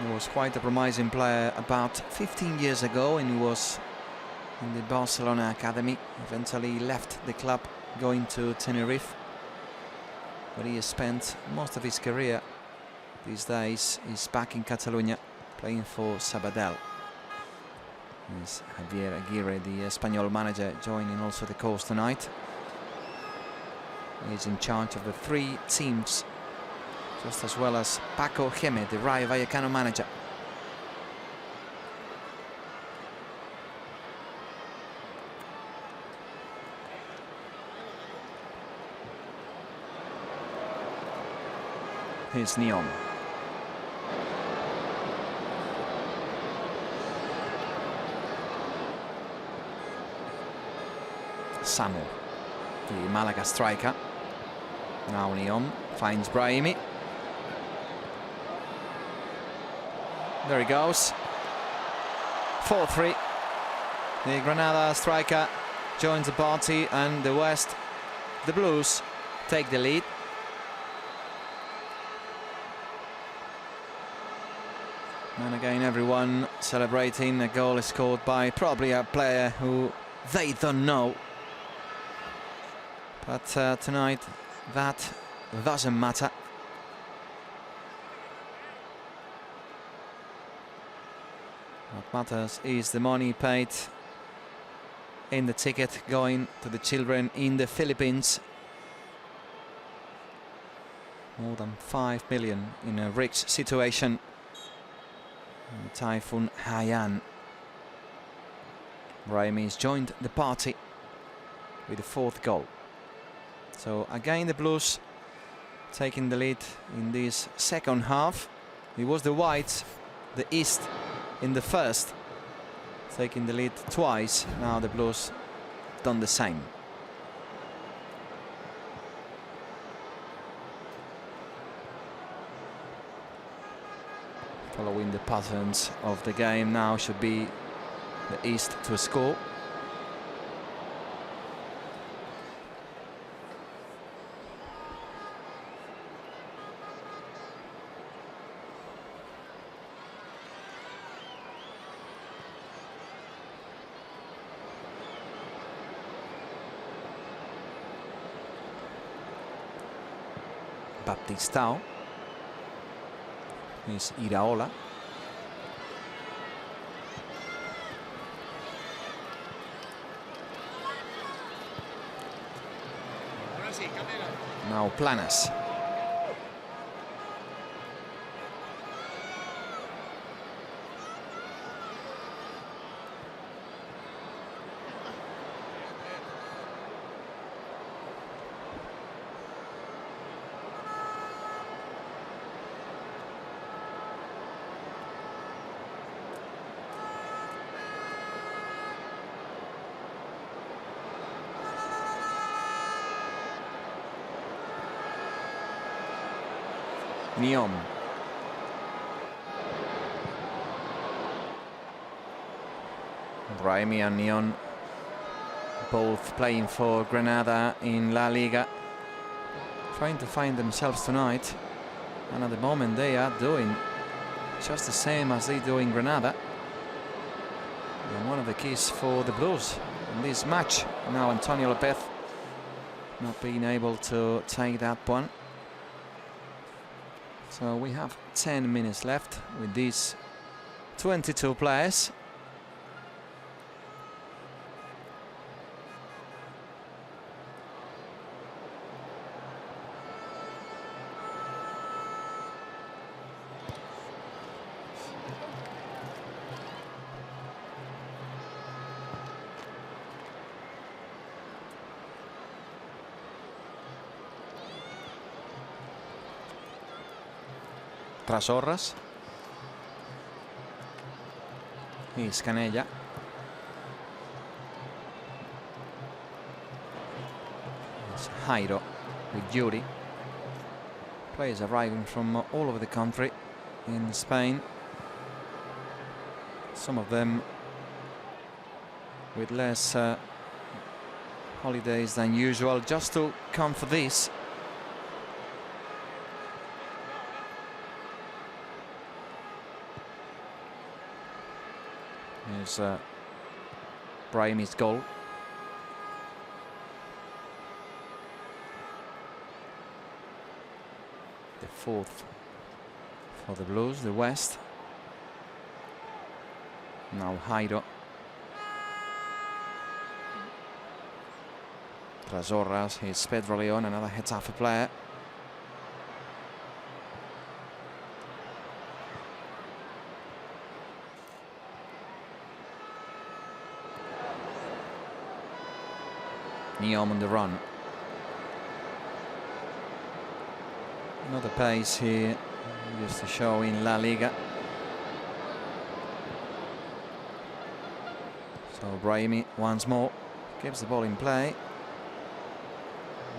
He was quite a promising player about 15 years ago, and he was in the Barcelona academy. Eventually left the club, going to Tenerife, where he has spent most of his career. These days he's back in Catalonia, playing for Sabadell. There's Javier Aguirre, the Espanyol manager, joining also the course tonight. He's in charge of the 3 teams, just as well as Paco Gémez, the Rayo Vallecano manager. Here's Neon. Samu, the Málaga striker. Now Neon finds Brahimi. There he goes. 4-3. The Granada striker joins the party, and the West, the Blues, take the lead. And again, everyone celebrating a goal scored by probably a player who they don't know. But tonight, that doesn't matter. What matters is the money paid in the ticket going to the children in the Philippines. More than 5 million in a rich situation. And Typhoon Haiyan. Brahimi's joined the party with the 4th goal. So again, the Blues taking the lead in this second half. It was the Whites, the East, in the first, taking the lead twice. Now the Blues done the same. Following the patterns of the game, now should be the East to score. Baptistao. Is Iraola. Now Planas. Neon. Brahimi and Neon both playing for Granada in La Liga. trying to find themselves tonight, and at the moment they are doing just the same as they do in Granada. And one of the keys for the Blues in this match, now Antonio Lopez not being able to take that one. So we have 10 minutes left with these 22 players. Trasorras. Here's Canella. It's Jairo with Yuri. Players arriving from all over the country in Spain. Some of them with less holidays than usual, just to come for this. Here's Brahimi's goal. The fourth for the Blues, the West. Now Jairo. Trasorras, here's Pedro Leon, another Getafe player. Neom on the run. Another pace here, just to show in La Liga. So Brahimi once more gives the ball in play.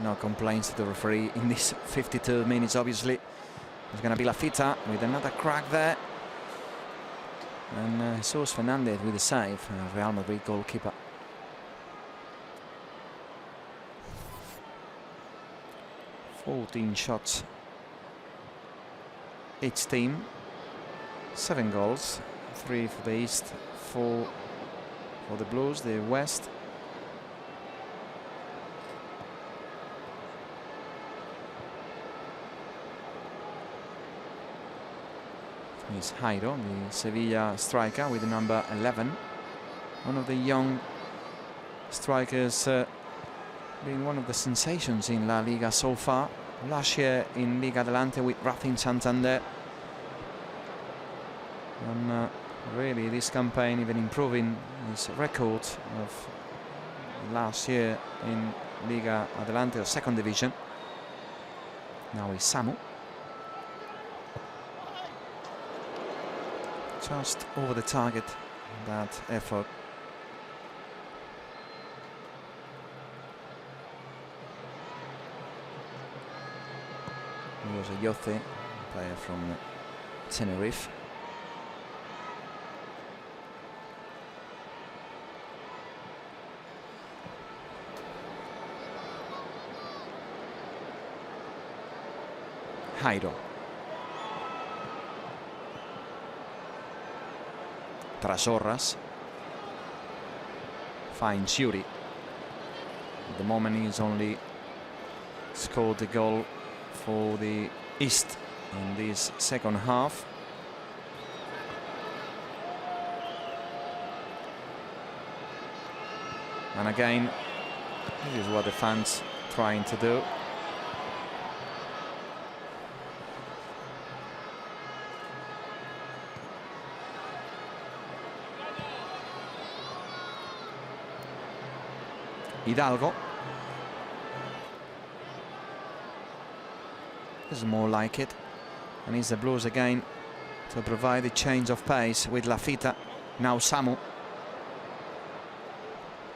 No complaints to the referee in this 52 minutes, obviously. There's going to be Lafita with another crack there. And Jesus Fernandez with a save, Real Madrid goalkeeper. 14 shots each team, 7 goals, 3 for the East, 4 for the Blues, the West. Here's Jairo, the Sevilla striker with the number 11. One of the young strikers, being one of the sensations in La Liga so far. Last year in Liga Adelante with Racing Santander. And really this campaign even improving his record of last year in Liga Adelante, or second division. Now is Samu. Just over the target, that effort. It was a Yoce, player from Tenerife. Jairo. Trasorras. Finds Yuri. At the moment he's only scored the goal for the East in this second half. And again, this is what the fans trying to do. Hidalgo. This is more like it. And it's the Blues again to provide the change of pace with Lafita. Now Samu.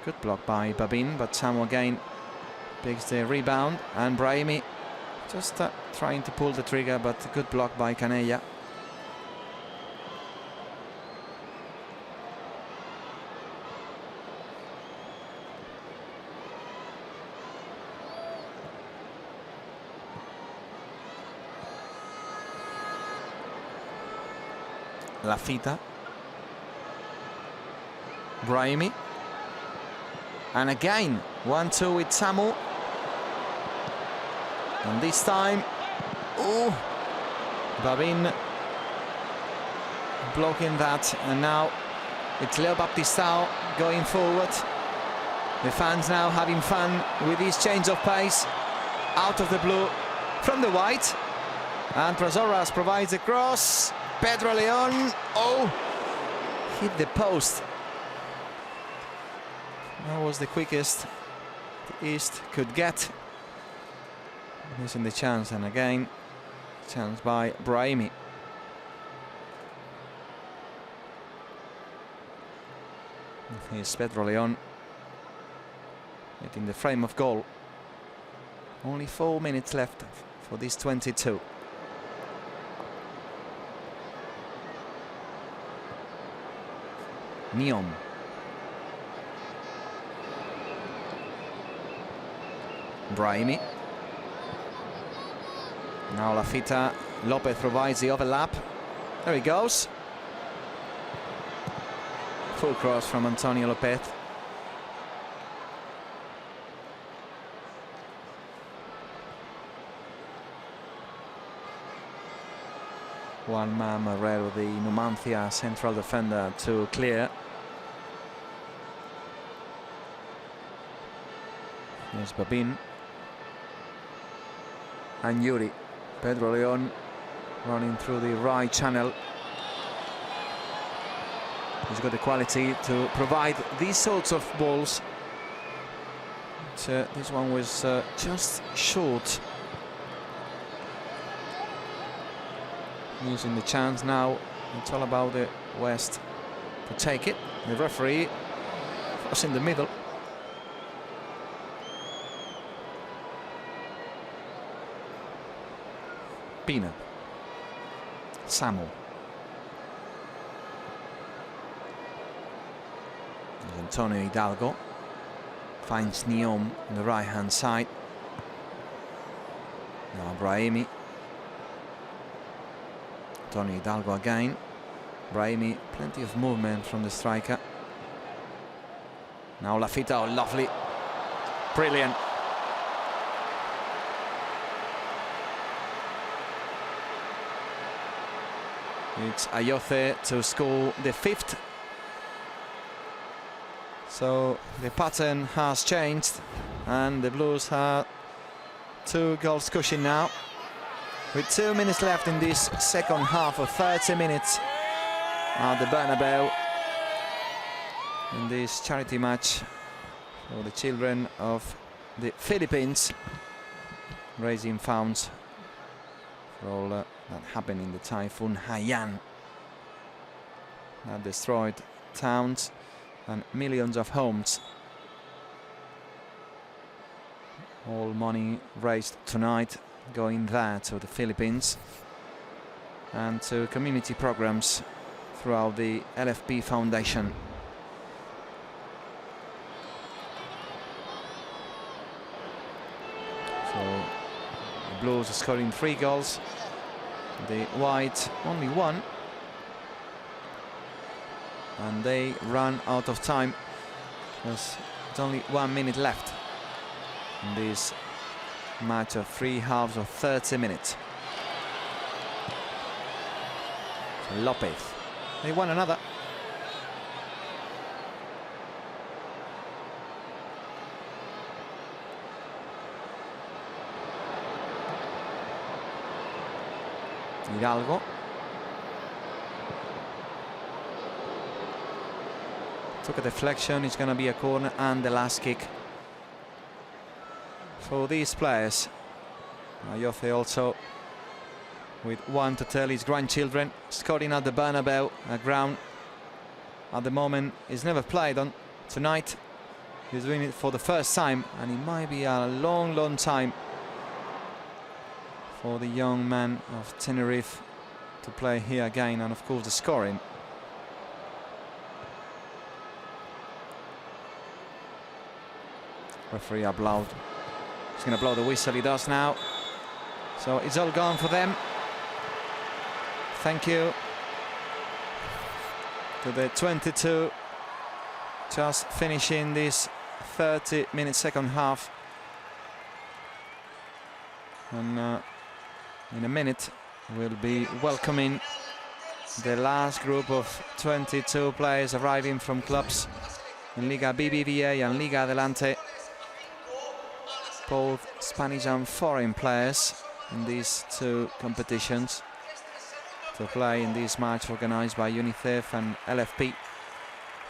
Good block by Babin, but Samu again picks the rebound. And Brahimi just trying to pull the trigger, but good block by Canella. Lafita. Brahimi. And again, 1-2 with Samu. And this time, oh, Babin blocking that. And now it's Leo Baptistao going forward. The fans now having fun with this change of pace. Out of the blue from the white. And Trasoras provides a cross. Pedro Leon, oh, hit the post. That was the quickest the East could get. Missing the chance, and again, chance by Brahimi. Here's Pedro Leon hitting the frame of goal. Only 4 minutes left for this 22. Neom. Brahimi. Now Lafita. Lopez provides the overlap. There he goes. Full cross from Antonio Lopez. One man, Marrero, the Numancia central defender, to clear. Here's Babin. And Yuri. Pedro Leon running through the right channel. He's got the quality to provide these sorts of balls. But, this one was just short. Using the chance now. It's all about the West to take it. The referee was in the middle. Pina. Samu. Antonio Hidalgo finds Neom on the right hand side. Now Brahimi. Antonio Hidalgo again. Brahimi, plenty of movement from the striker. Now Lafita, oh, lovely. Brilliant. It's Ayoce to score the 5th. So the pattern has changed and the Blues have 2 goals cushion now. With 2 minutes left in this second half of 30 minutes at the Bernabeu. In this charity match for the children of the Philippines, raising funds for all that happened in the Typhoon Haiyan that destroyed towns and millions of homes. All money raised tonight going there to the Philippines and to community programs throughout the LFP Foundation. So the Blues are scoring 3 goals, the Whites only 1, and they run out of time. There's only 1 minute left in this match of 3 halves of 30 minutes. So Lopez, they won another. Hidalgo took a deflection. It's going to be a corner and the last kick for these players. Ayoce also with one to tell his grandchildren, scoring at the Bernabeu, a ground at the moment he's never played on. Tonight he's doing it for the first time, and it might be a long time for the young man of Tenerife to play here again, and of course the scoring. Referee Ablaud. He's going to blow the whistle. He does now. So it's all gone for them. Thank you to the 22. Just finishing this 30-minute second half. And in a minute we'll be welcoming the last group of 22 players arriving from clubs in Liga BBVA and Liga Adelante. Both Spanish and foreign players in these two competitions to play in this match organised by Unicef and LFP,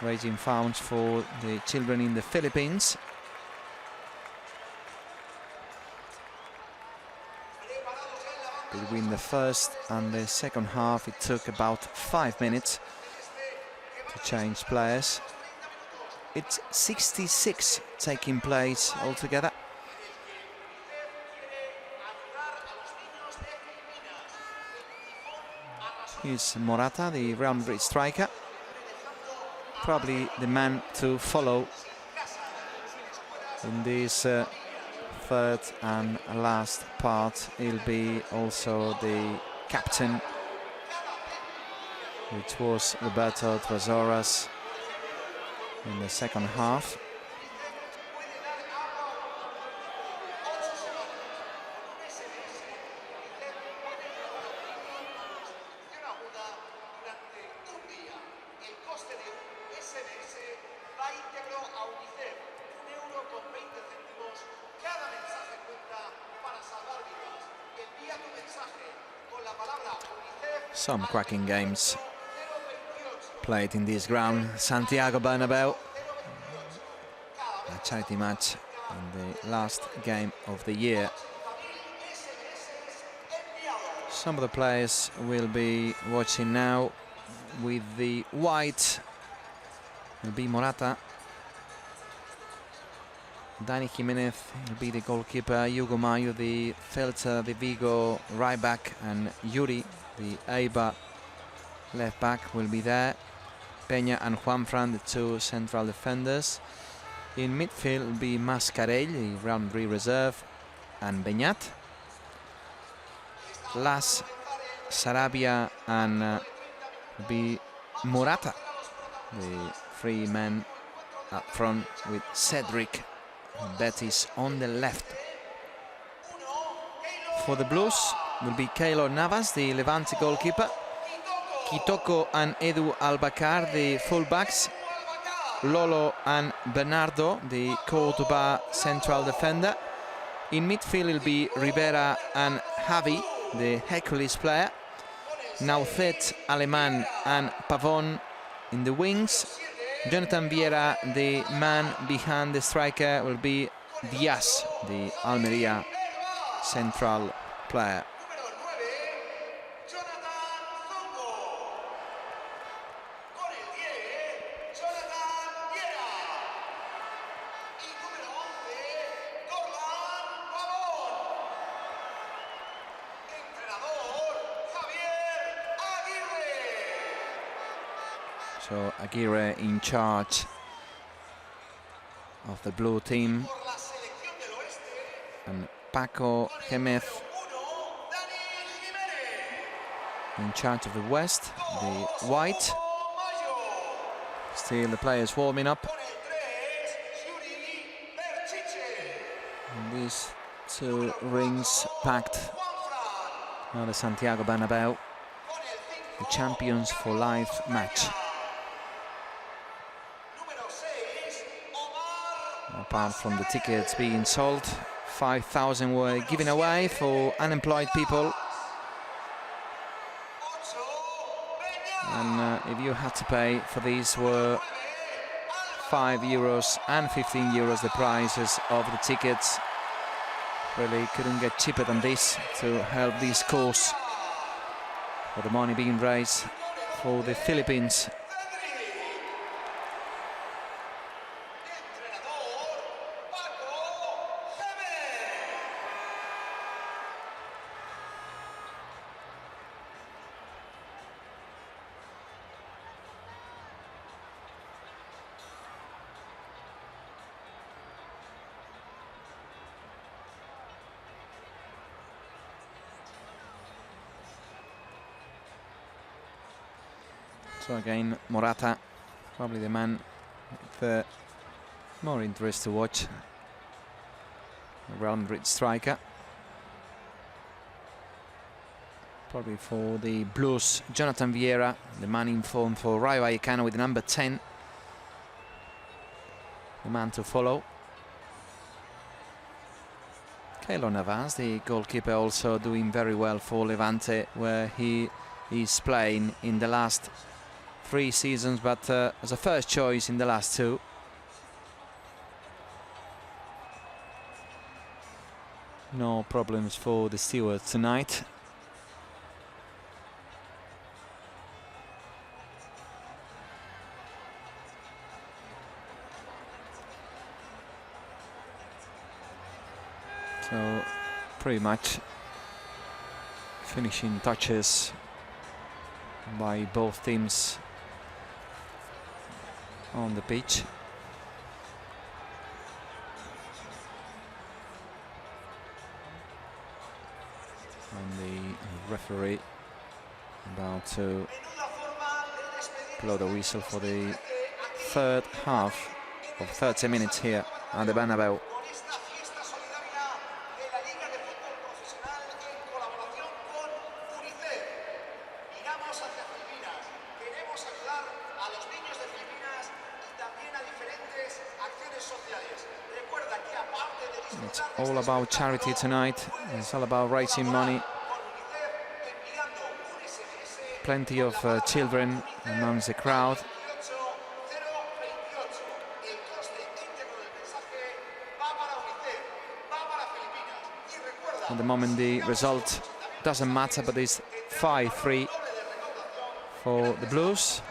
raising funds for the children in the Philippines. Between the first and the second half, it took about 5 minutes to change players. It's 66 taking place altogether. Here's Morata, the Real Madrid striker. Probably the man to follow in this third and last part. He'll be also the captain, which was Roberto Trezoras in the second half. Some cracking games played in this ground. Santiago Bernabéu, a charity match in the last game of the year. Some of the players will be watching now. With the white will be Morata. Dani Jimenez will be the goalkeeper. Hugo Mayo, the Celta de Vigo right back, and Yuri, the Eibar left back, will be there. Peña and Juanfran, the two central defenders. In midfield will be Mascarell, the Real Madrid reserve, and Beñat. Las, Sarabia, and will be Morata, the three men up front, with Cedric and Betis on the left. For the Blues will be Keylor Navas, the Levante goalkeeper. Kitoko and Edu Albacar, the fullbacks. Lolo and Bernardo, the Córdoba central defender. In midfield will be Rivera and Javi, the Hércules player. Naucet, Aleman, and Pavón in the wings. Jonathan Vieira, the man behind the striker, will be Diaz, the Almería central player. So Aguirre in charge of the blue team, and Paco Gémez in charge of the west, the white. Still the players warming up. And these two rings packed. Now the Santiago Bernabéu, the Champions for Life match. Apart from the tickets being sold, 5,000 were given away for unemployed people. And if you had to pay for these, were €5 and €15 the prices of the tickets. Really couldn't get cheaper than this to help this cause, for the money being raised for the Philippines. So again, Morata, probably the man with more interest to watch. The Real Madrid striker. Probably for the Blues, Jonathan Vieira, the man in form for Rayo Vallecano with number 10. The man to follow. Keylor Navas, the goalkeeper, also doing very well for Levante, where he is playing in the last 3 seasons, but as a first choice in the last 2. No problems for the stewards tonight. So pretty much finishing touches by both teams on the pitch. And the referee about to blow the whistle for the third half of 30 minutes here at the Bernabeu. It's all about charity tonight. It's all about raising money. Plenty of children amongst the crowd. At the moment the result doesn't matter, but it's 5-3 for the Blues.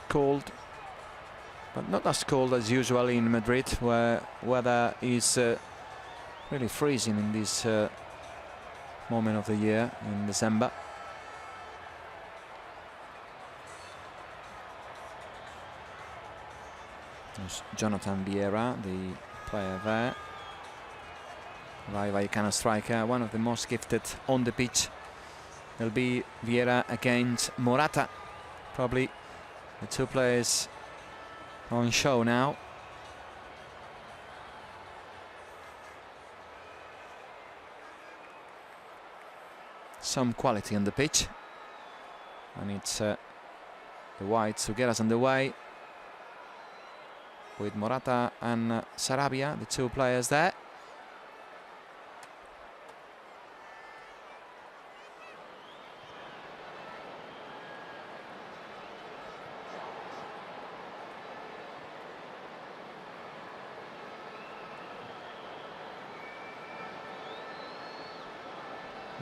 Cold, but not as cold as usual in Madrid, where weather is really freezing in this moment of the year in December. There's Jonathan Vieira, the player there. Rayo Vallecano striker, one of the most gifted on the pitch. There'll be Vieira against Morata, probably the 2 players on show now. Some quality on the pitch, and it's the whites to get us underway with Morata and Sarabia, the 2 players there.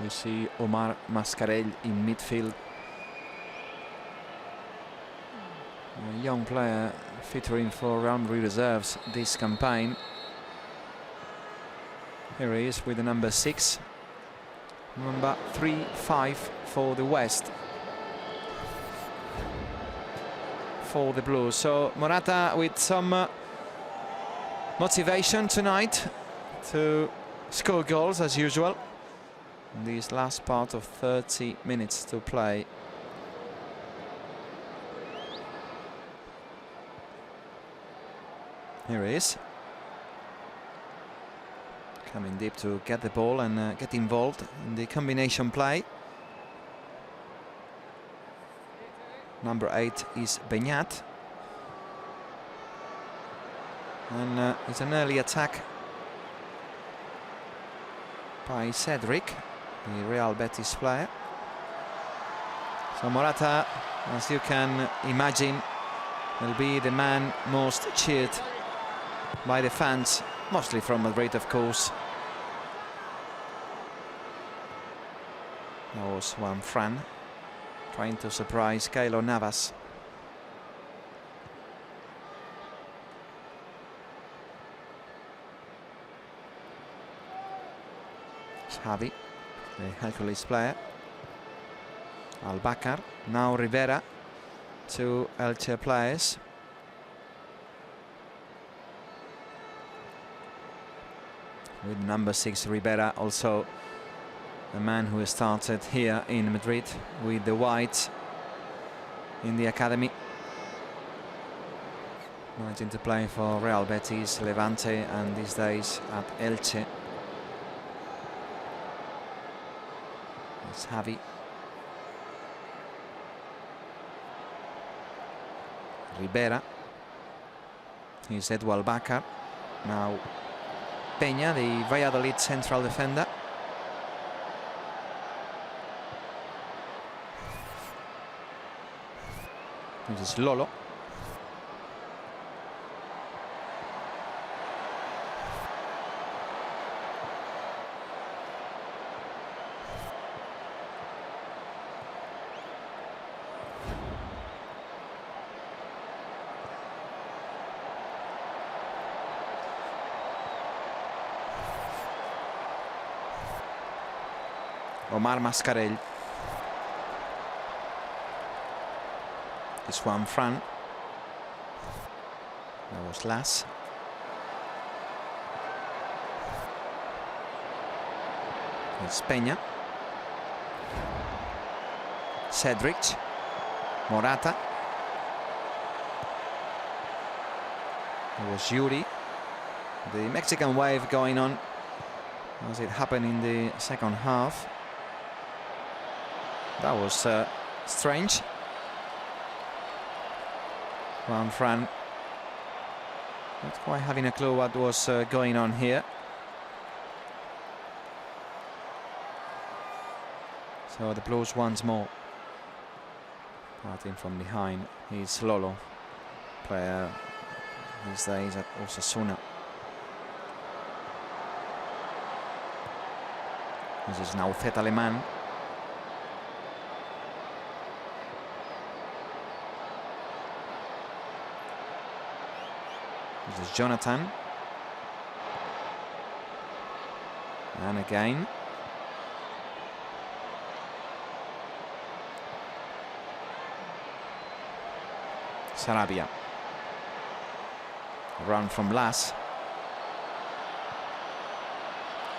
We see Omar Mascarell in midfield. A young player featuring for Real Madrid reserves this campaign. Here he is with the number 6. Number 3-5 for the West. For the Blues. So Morata with some motivation tonight to score goals as usual. In this last part of 30 minutes to play. Here he is. Coming deep to get the ball and get involved in the combination play. Number 8 is Beñat. And it's an early attack by Cedric, the Real Betis player. So Morata, as you can imagine, will be the man most cheered by the fans, mostly from Madrid, of course. That was Juan Fran trying to surprise Keylor Navas. Xavi, the Hércules player. Al-Bakar, now Rivera, 2 Elche players. with number 6 Ribera, also a man who started here in Madrid with the Whites in the academy, managing to play for Real Betis, Levante, and these days at Elche. It's Javi. Ribera. Here's Eduard Bacar. Now Peña, the Valladolid central defender. This is Lolo. Omar Mascarell. This one, Fran. That was Las. It's Peña. Cedric. Morata. It was Yuri. The Mexican wave going on as it happened in the second half. That was strange. Juan Fran not quite having a clue what was going on here. So the Blues once more. Starting from behind, he's Lolo, player these days at Osasuna. This is now Fet Aleman. This is Jonathan. And again. Sarabia. Run from Las.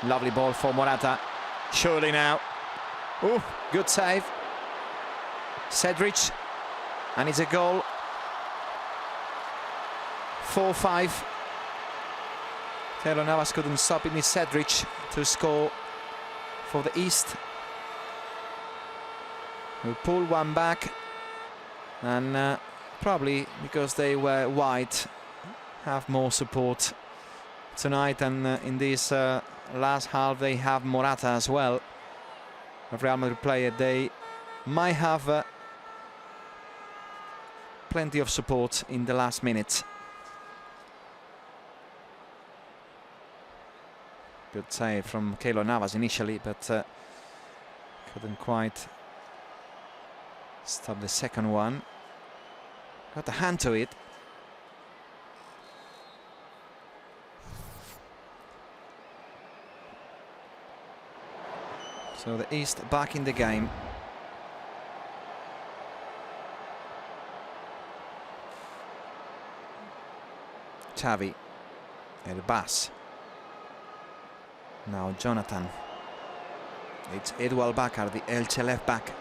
Lovely ball for Morata. Surely now. Ooh, good save. Cedric. And it's a goal. 4-5. Keylor Navas couldn't stop it. It's Cedric to score for the East. We pull one back, and probably because they were wide, have more support tonight. And in this last half, they have Morata as well, a Real Madrid player. They might have plenty of support in the last minute. Good save from Keylor Navas initially, but couldn't quite stop the second one. Got a hand to it. So the East back in the game. Xavi, Elbas. Now Jonathan. It's Eduard Bacar, the Elche left back.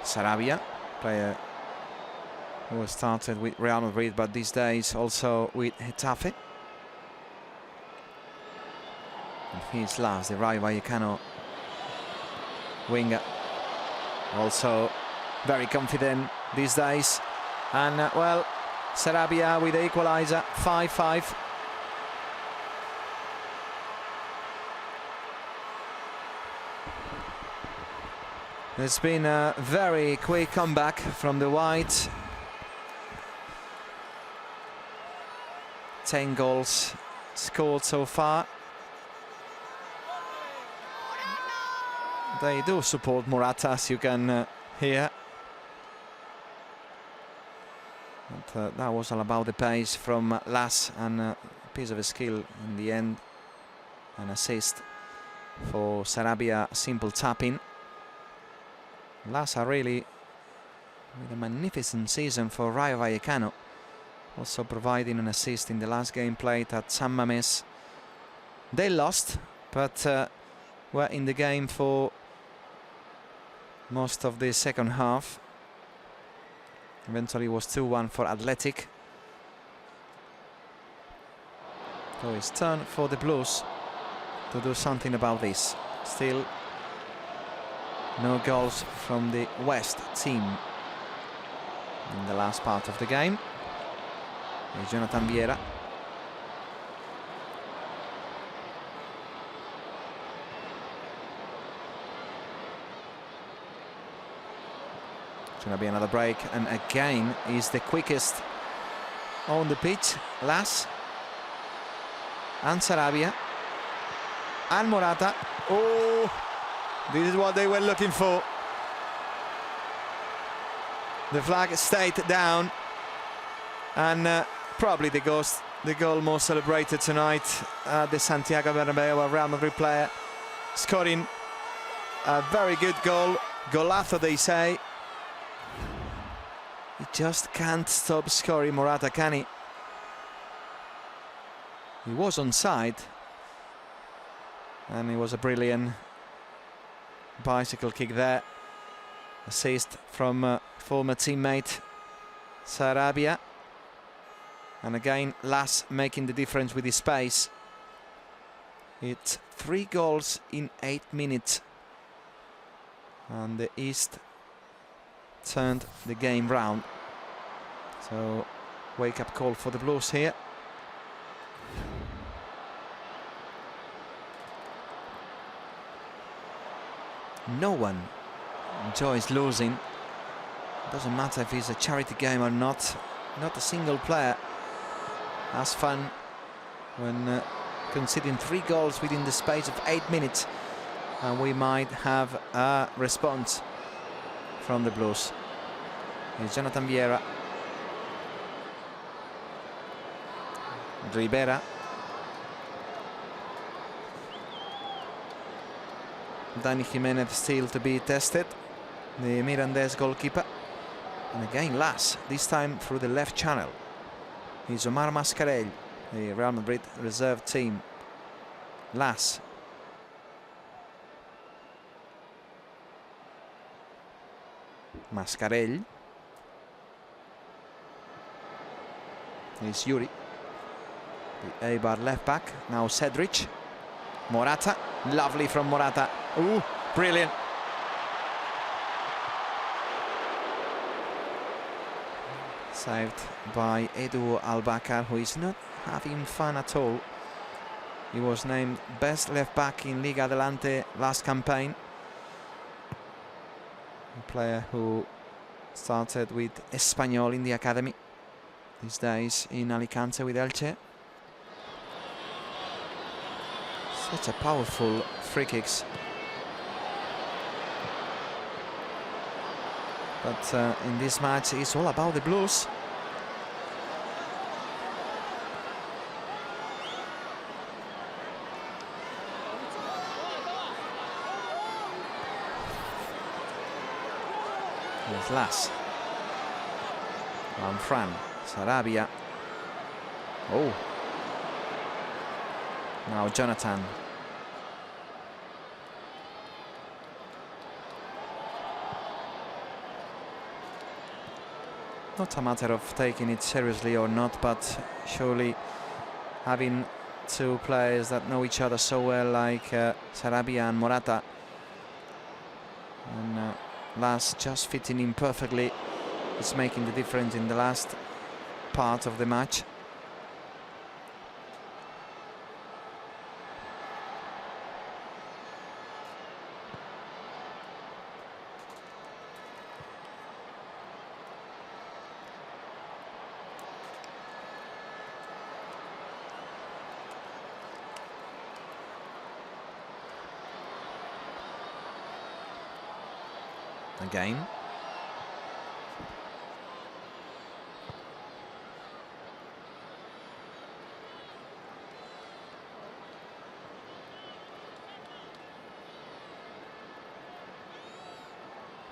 Sarabia, player who started with Real Madrid, but these days also with Getafe. And he's last, the Rayo Vallecano winger. Also very confident these days. And well, Sarabia with the equaliser, 5-5. It's been a very quick comeback from the Whites. 10 goals scored so far. They do support Morata, as you can hear. But that was all about the pace from Las, and a piece of skill in the end. An assist for Sarabia, simple tapping. Lassa really with a magnificent season for Rayo Vallecano, also providing an assist in the last game played at San Mamés. They lost, but were in the game for most of the second half. Eventually it was 2-1 for Atlético. So it's turn for the Blues to do something about this. Still no goals from the West team in the last part of the game. Here's Jonathan Vieira. It's going to be another break, and again is the quickest on the pitch. Las and Sarabia and Morata. Oh, this is what they were looking for. The flag stayed down, and probably the goal most celebrated tonight at the Santiago Bernabeu, a Real Madrid player scoring a very good goal. Golazo, they say. He just can't stop scoring, Morata, can he? He was onside, and it was a brilliant bicycle kick there. Assist from former teammate Sarabia. And again, Las making the difference with his pace. It's 3 goals in 8 minutes. And the East turned the game round. So, wake-up call for the Blues here. No one enjoys losing. Doesn't matter if it's a charity game or not. Not a single player has fun when conceding 3 goals within the space of 8 minutes, and we might have a response from the Blues. Here's Jonathan Vieira. Ribera. Dani Jimenez still to be tested, the Mirandés goalkeeper. And again Las, this time through the left channel. He's Omar Mascarell, the Real Madrid reserve team. Las. Mascarell. Here's Yuri, the Eibar left back. Now Cedric. Morata, lovely from Morata. Ooh, brilliant. Saved by Edu Albacar, who is not having fun at all. He was named best left back in Liga Adelante last campaign. A player who started with Espanyol in the academy, these days in Alicante with Elche. Such a powerful free kicks. But in this match, it's all about the Blues. Here's Las. Fran. Sarabia. Oh. Now Jonathan. Not a matter of taking it seriously or not, but surely having 2 players that know each other so well, like Sarabia and Morata, and Las just fitting in perfectly, is making the difference in the last part of the match. Again.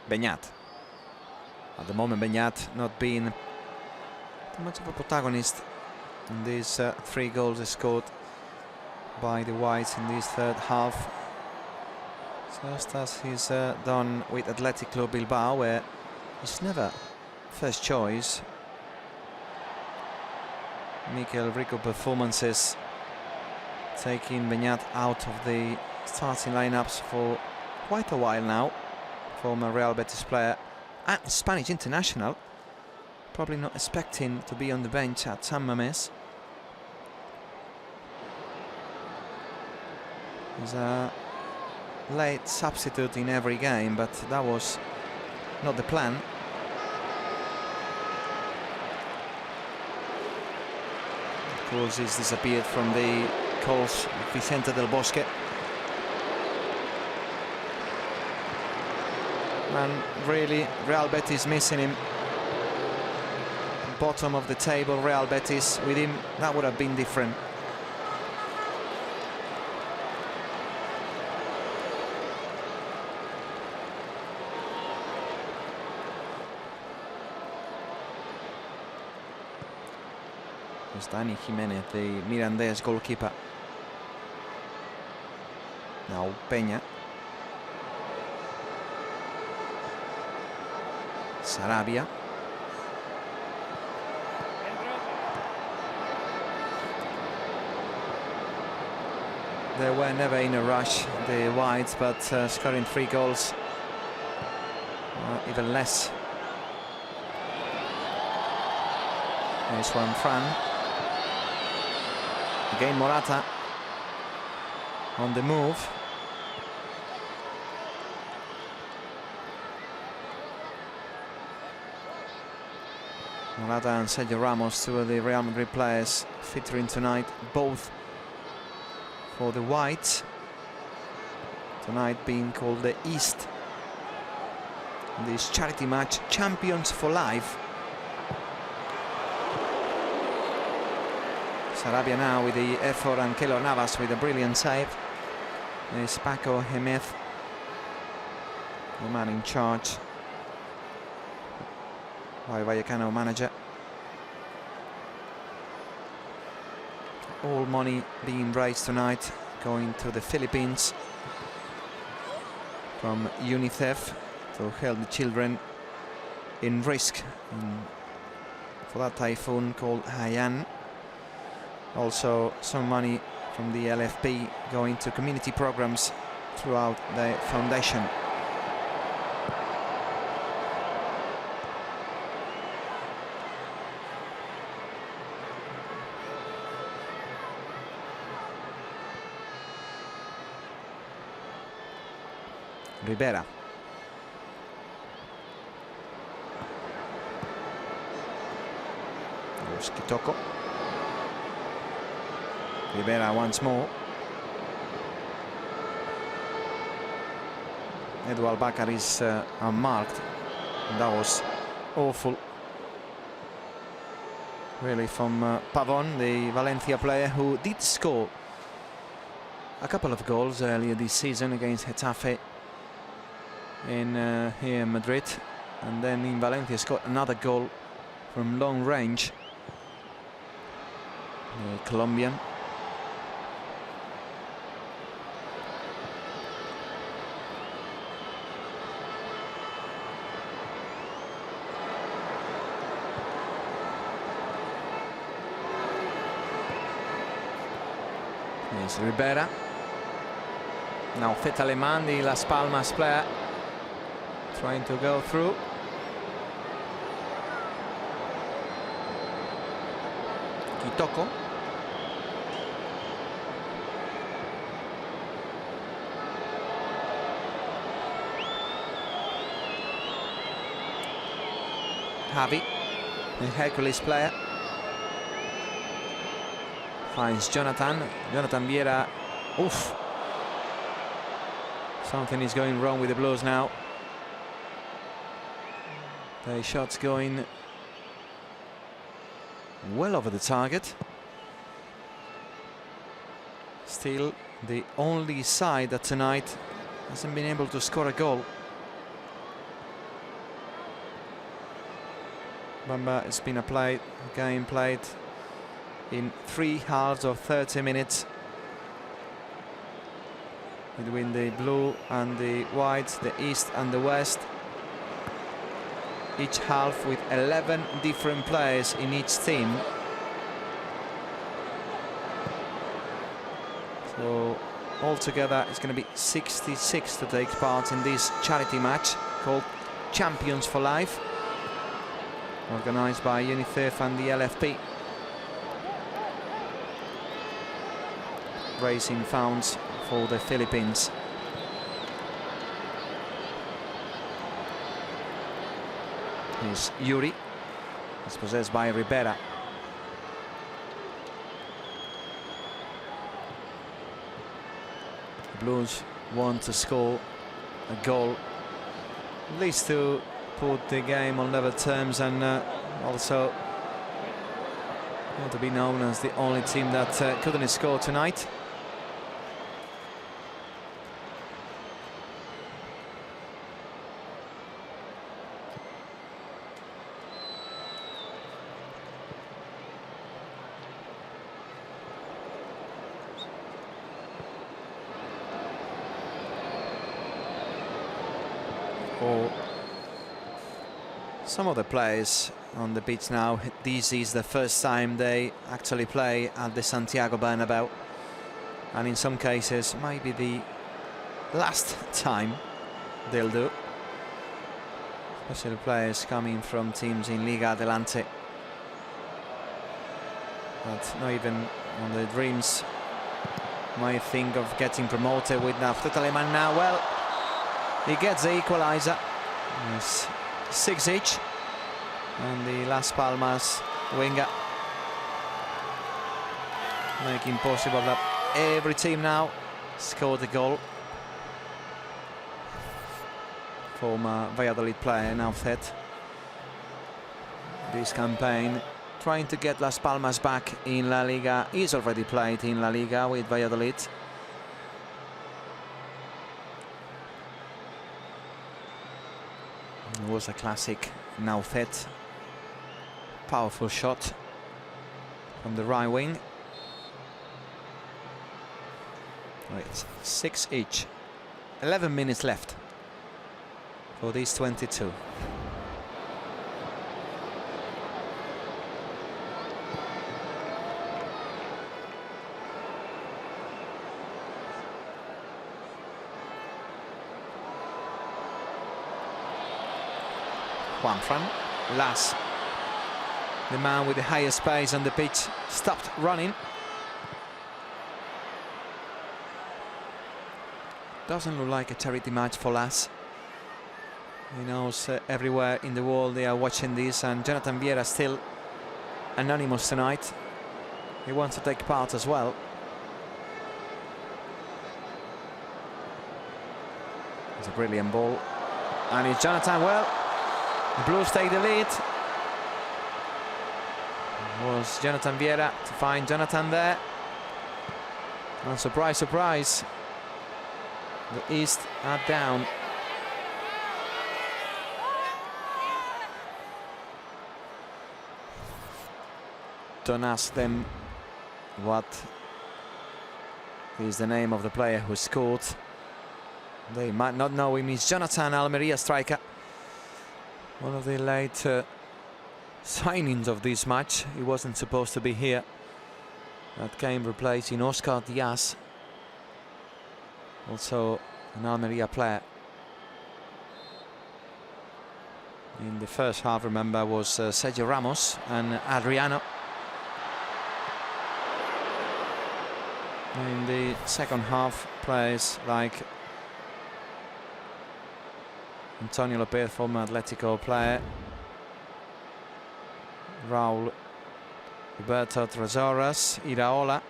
Beñat. At the moment, Beñat not being too much of a protagonist in these 3 goals scored by the Whites in this third half. Just as he's done with Atlético Bilbao, where he's never first choice. Mikel Rico performances taking Beñat out of the starting lineups for quite a while now. Former Real Betis player and Spanish international, probably not expecting to be on the bench at San Mamés. He's a late substitute in every game, but that was not the plan. Of course, he's disappeared from the calls of Vicente del Bosque. And really, Real Betis missing him. Bottom of the table, Real Betis. With him, that would have been different. It's Dani Jimenez, the Mirandés goalkeeper. Now Peña. Sarabia. They were never in a rush, the Whites, but scoring 3 goals, even less. There's one Fran. Again Morata on the move. Morata and Sergio Ramos, 2 of the Real Madrid players featuring tonight, both for the Whites. Tonight being called the East. This charity match, Champions for Life. Sarabia now with the effort, and Keylor Navas with a brilliant save. There's Paco Gémez, the man in charge by Vallecano manager. All money being raised tonight going to the Philippines from Unicef to help the children in risk for that typhoon called Haiyan. Also some money from the LFP going to community programs throughout the foundation. Rivera. Kitoko. Rivera once more. Eduard Bakar is unmarked. That was awful. Really, from Pavón, the Valencia player who did score a couple of goals earlier this season against Getafe in here in Madrid, and then in Valencia scored another goal from long range. The Colombian. Here's Ribera. Now Fet Alemán, the Las Palmas player, trying to go through. Kitoko. Javi, the Hércules player, finds Jonathan. Jonathan Viera. Oof. Something is going wrong with the Blues now. The shot's going well over the target. Still the only side that tonight hasn't been able to score a goal. Remember, it's been a game played in 3 halves of 30 minutes between the blue and the white, the east and the west. Each half with 11 different players in each team. So altogether it's going to be 66 to take part in this charity match called Champions for Life, organised by Unicef and the LFP, raising funds for the Philippines. Here's Yuri. It's possessed by Ribera. The Blues want to score a goal, at least to put the game on level terms, and also want to be known as the only team that couldn't score tonight. For some of the players on the pitch now, this is the first time they actually play at the Santiago Bernabéu, and in some cases maybe the last time they'll do, especially players coming from teams in Liga Adelante that not even on their dreams might think of getting promoted with Naftali now. Well, he gets the equaliser. It's 6 each, and the Las Palmas winger making possible that every team now scored a goal. Former Valladolid player now fed this campaign, trying to get Las Palmas back in La Liga. He's already played in La Liga with Valladolid. It was a classic Naufet. Powerful shot from the right wing. It's 6 each. 11 minutes left for these 22. Juanfran, Las, the man with the highest pace on the pitch, stopped running. Doesn't look like a charity match for Las. He knows everywhere in the world they are watching this, and Jonathan Vieira still anonymous tonight. He wants to take part as well. It's a brilliant ball, and it's Jonathan. Well, the Blues take the lead. It was Jonathan Vieira to find Jonathan there. And surprise, surprise, the East are down. Don't ask them what is the name of the player who scored. They might not know him. He's Jonathan, Almería striker. One of the late signings of this match. He wasn't supposed to be here. That came replacing Oscar Diaz, also an Almería player. In the first half, remember, was Sergio Ramos and Adriano. In the second half, players like Antonio Lopez, former Atlético player, Raúl, Roberto Trezoras, Iraola,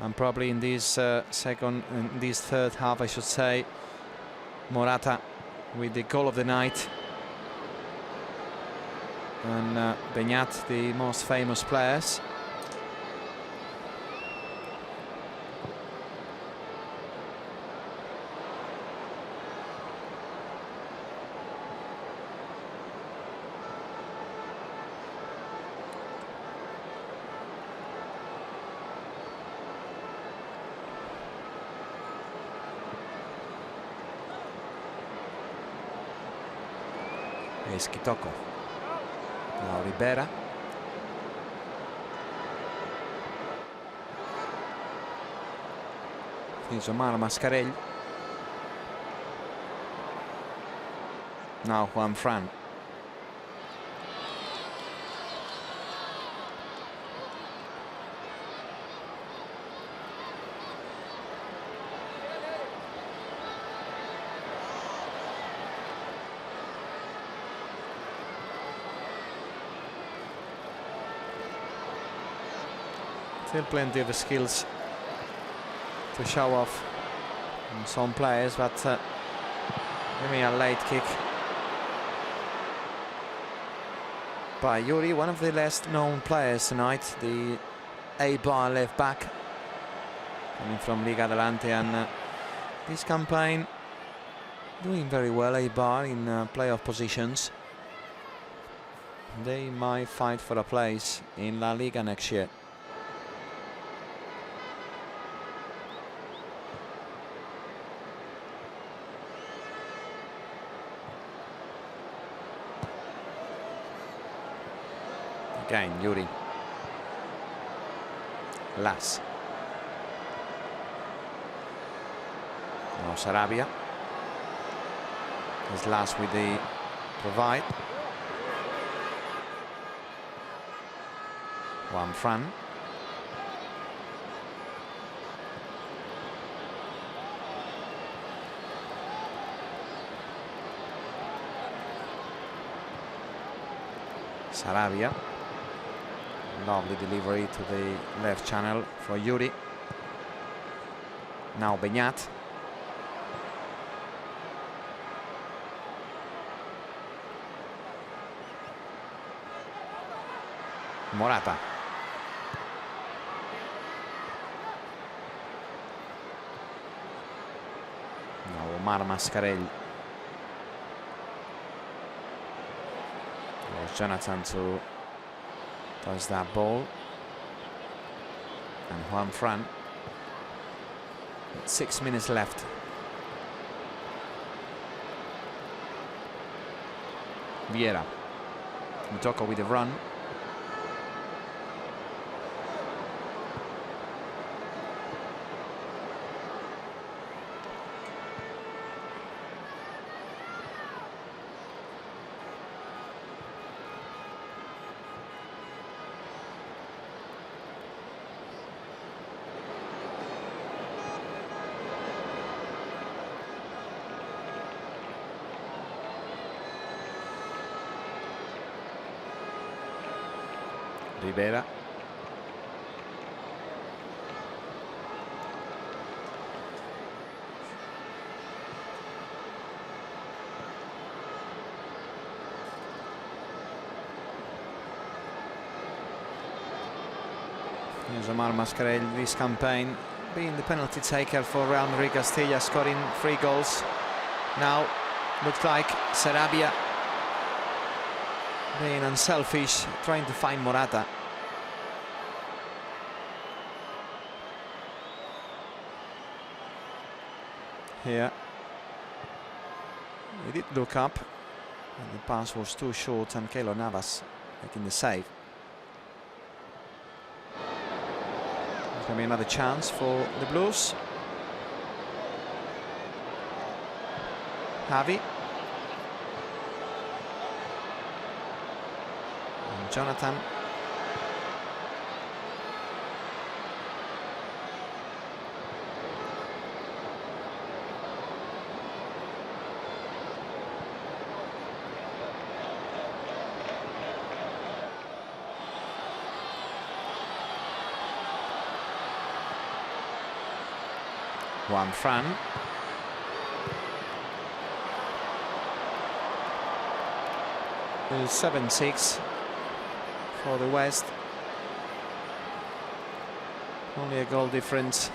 and probably in this third half, I should say, Morata with the goal of the night, and Beñat, the most famous players. is Kitoko. Now Ribera. Here's Omar Mascarell. Now Juan Fran. Still plenty of skills to show off on some players, but give me a late kick by Yuri, one of the less known players tonight, the A-bar left back coming from Liga Adelante, and this campaign doing very well. A-bar in playoff positions. They might fight for a place in La Liga next year. Again, Yuri. Las. Now Sarabia. Is Las with the provide. Juan Fran. Sarabia. Lovely delivery to the left channel for Yuri. Now Beñat. Morata. Now Omar Mascarell. Was Jonathan to does that ball, and Juan Fran. 6 minutes left. Vieira. Mutoko with the run. Rivera. Here's Omar Mascarell this campaign, being the penalty taker for Real Madrid Castilla, scoring 3 goals. Now looks like Sarabia being unselfish, trying to find Morata. Here, he did look up, and the pass was too short, and Keylor Navas making the save. There's going to be another chance for the Blues. Javi. And Jonathan. Juan Fran. It's 7-6 for the West. Only a goal difference,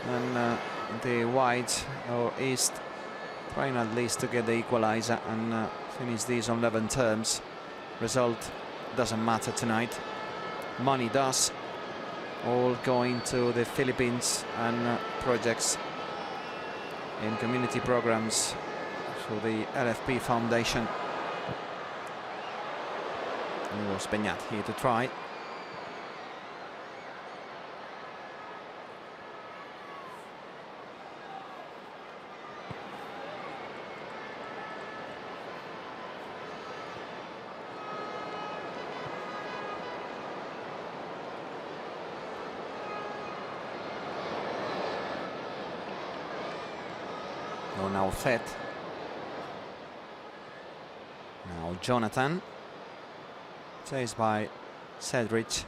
and the White or East trying at least to get the equalizer and finish these on level terms. Result doesn't matter tonight. Money does. All going to the Philippines and projects in community programs for the LFP Foundation. It was Beñat here to try. No, now Fed. Now Jonathan. Chased by Cedric.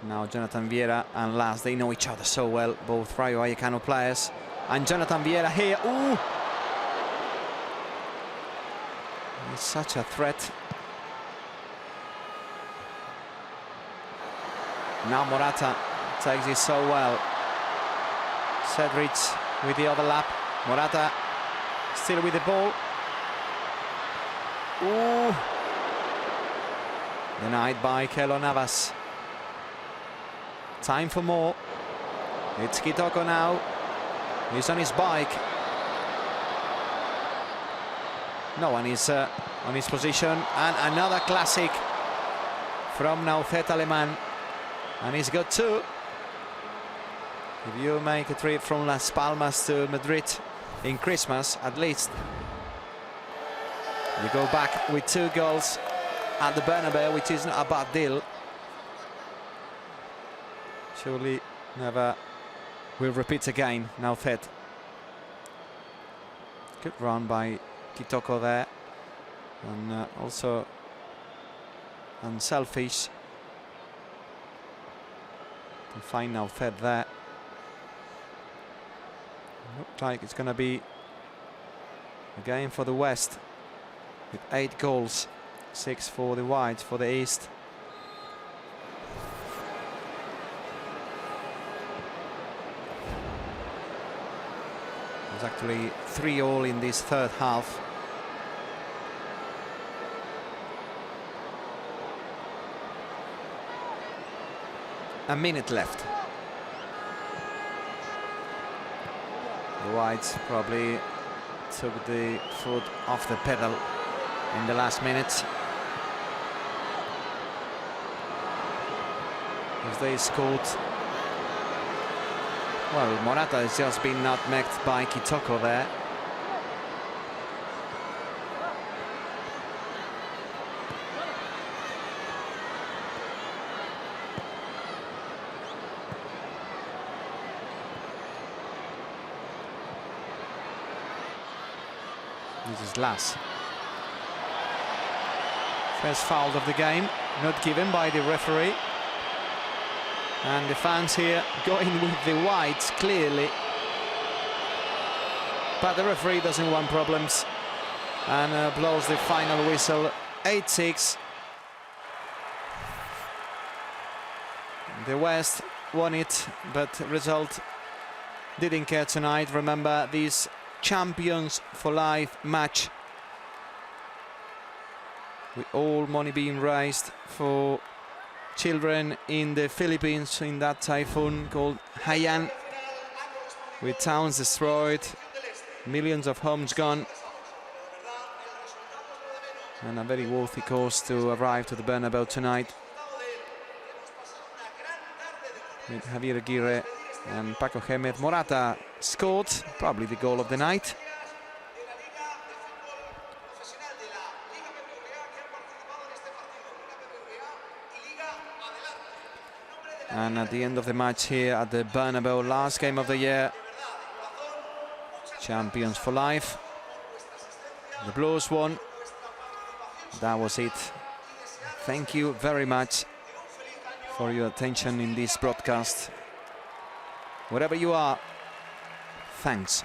Now Jonathan Vieira and Las, they know each other so well, both Rayo Vallecano players. And Jonathan Vieira here. Ooh! He's such a threat. Now Morata takes it so well. Cedric with the overlap. Morata still with the ball. Ooh! Denied by Keylor Navas. Time for more. It's Kitoko now. He's on his bike. No one is on his position. And another classic from Naufet Aleman. And he's got two. If you make a trip from Las Palmas to Madrid in Christmas, at least, you go back with 2 goals at the Bernabeu, which isn't a bad deal. Surely never will repeat again. Now Fed. Good run by Kitoko there, and also unselfish to find now Fed there. Looks like it's going to be a game for the West with 8 goals, 6 for the Whites, for the East. There's actually 3-3 in this third half. A minute left. The Whites probably took the foot off the pedal in the last minutes. As they scored. Well, Morata has just been nutmegged by Kitoko there. This is Las. First foul of the game, not given by the referee. And the fans here going with the Whites, clearly. But the referee doesn't want problems and blows the final whistle. 8-6. The West won it, but result didn't care tonight. Remember, this Champions for Life match, with all money being raised for children in the Philippines in that typhoon called Haiyan, with towns destroyed, millions of homes gone, and a very worthy cause to arrive to the Bernabeu tonight with Javier Aguirre and Paco Gémez. Morata scored probably the goal of the night. And at the end of the match here at the Bernabeu, last game of the year, Champions for Life. The Blues won. That was it. Thank you very much for your attention in this broadcast. Wherever you are, thanks.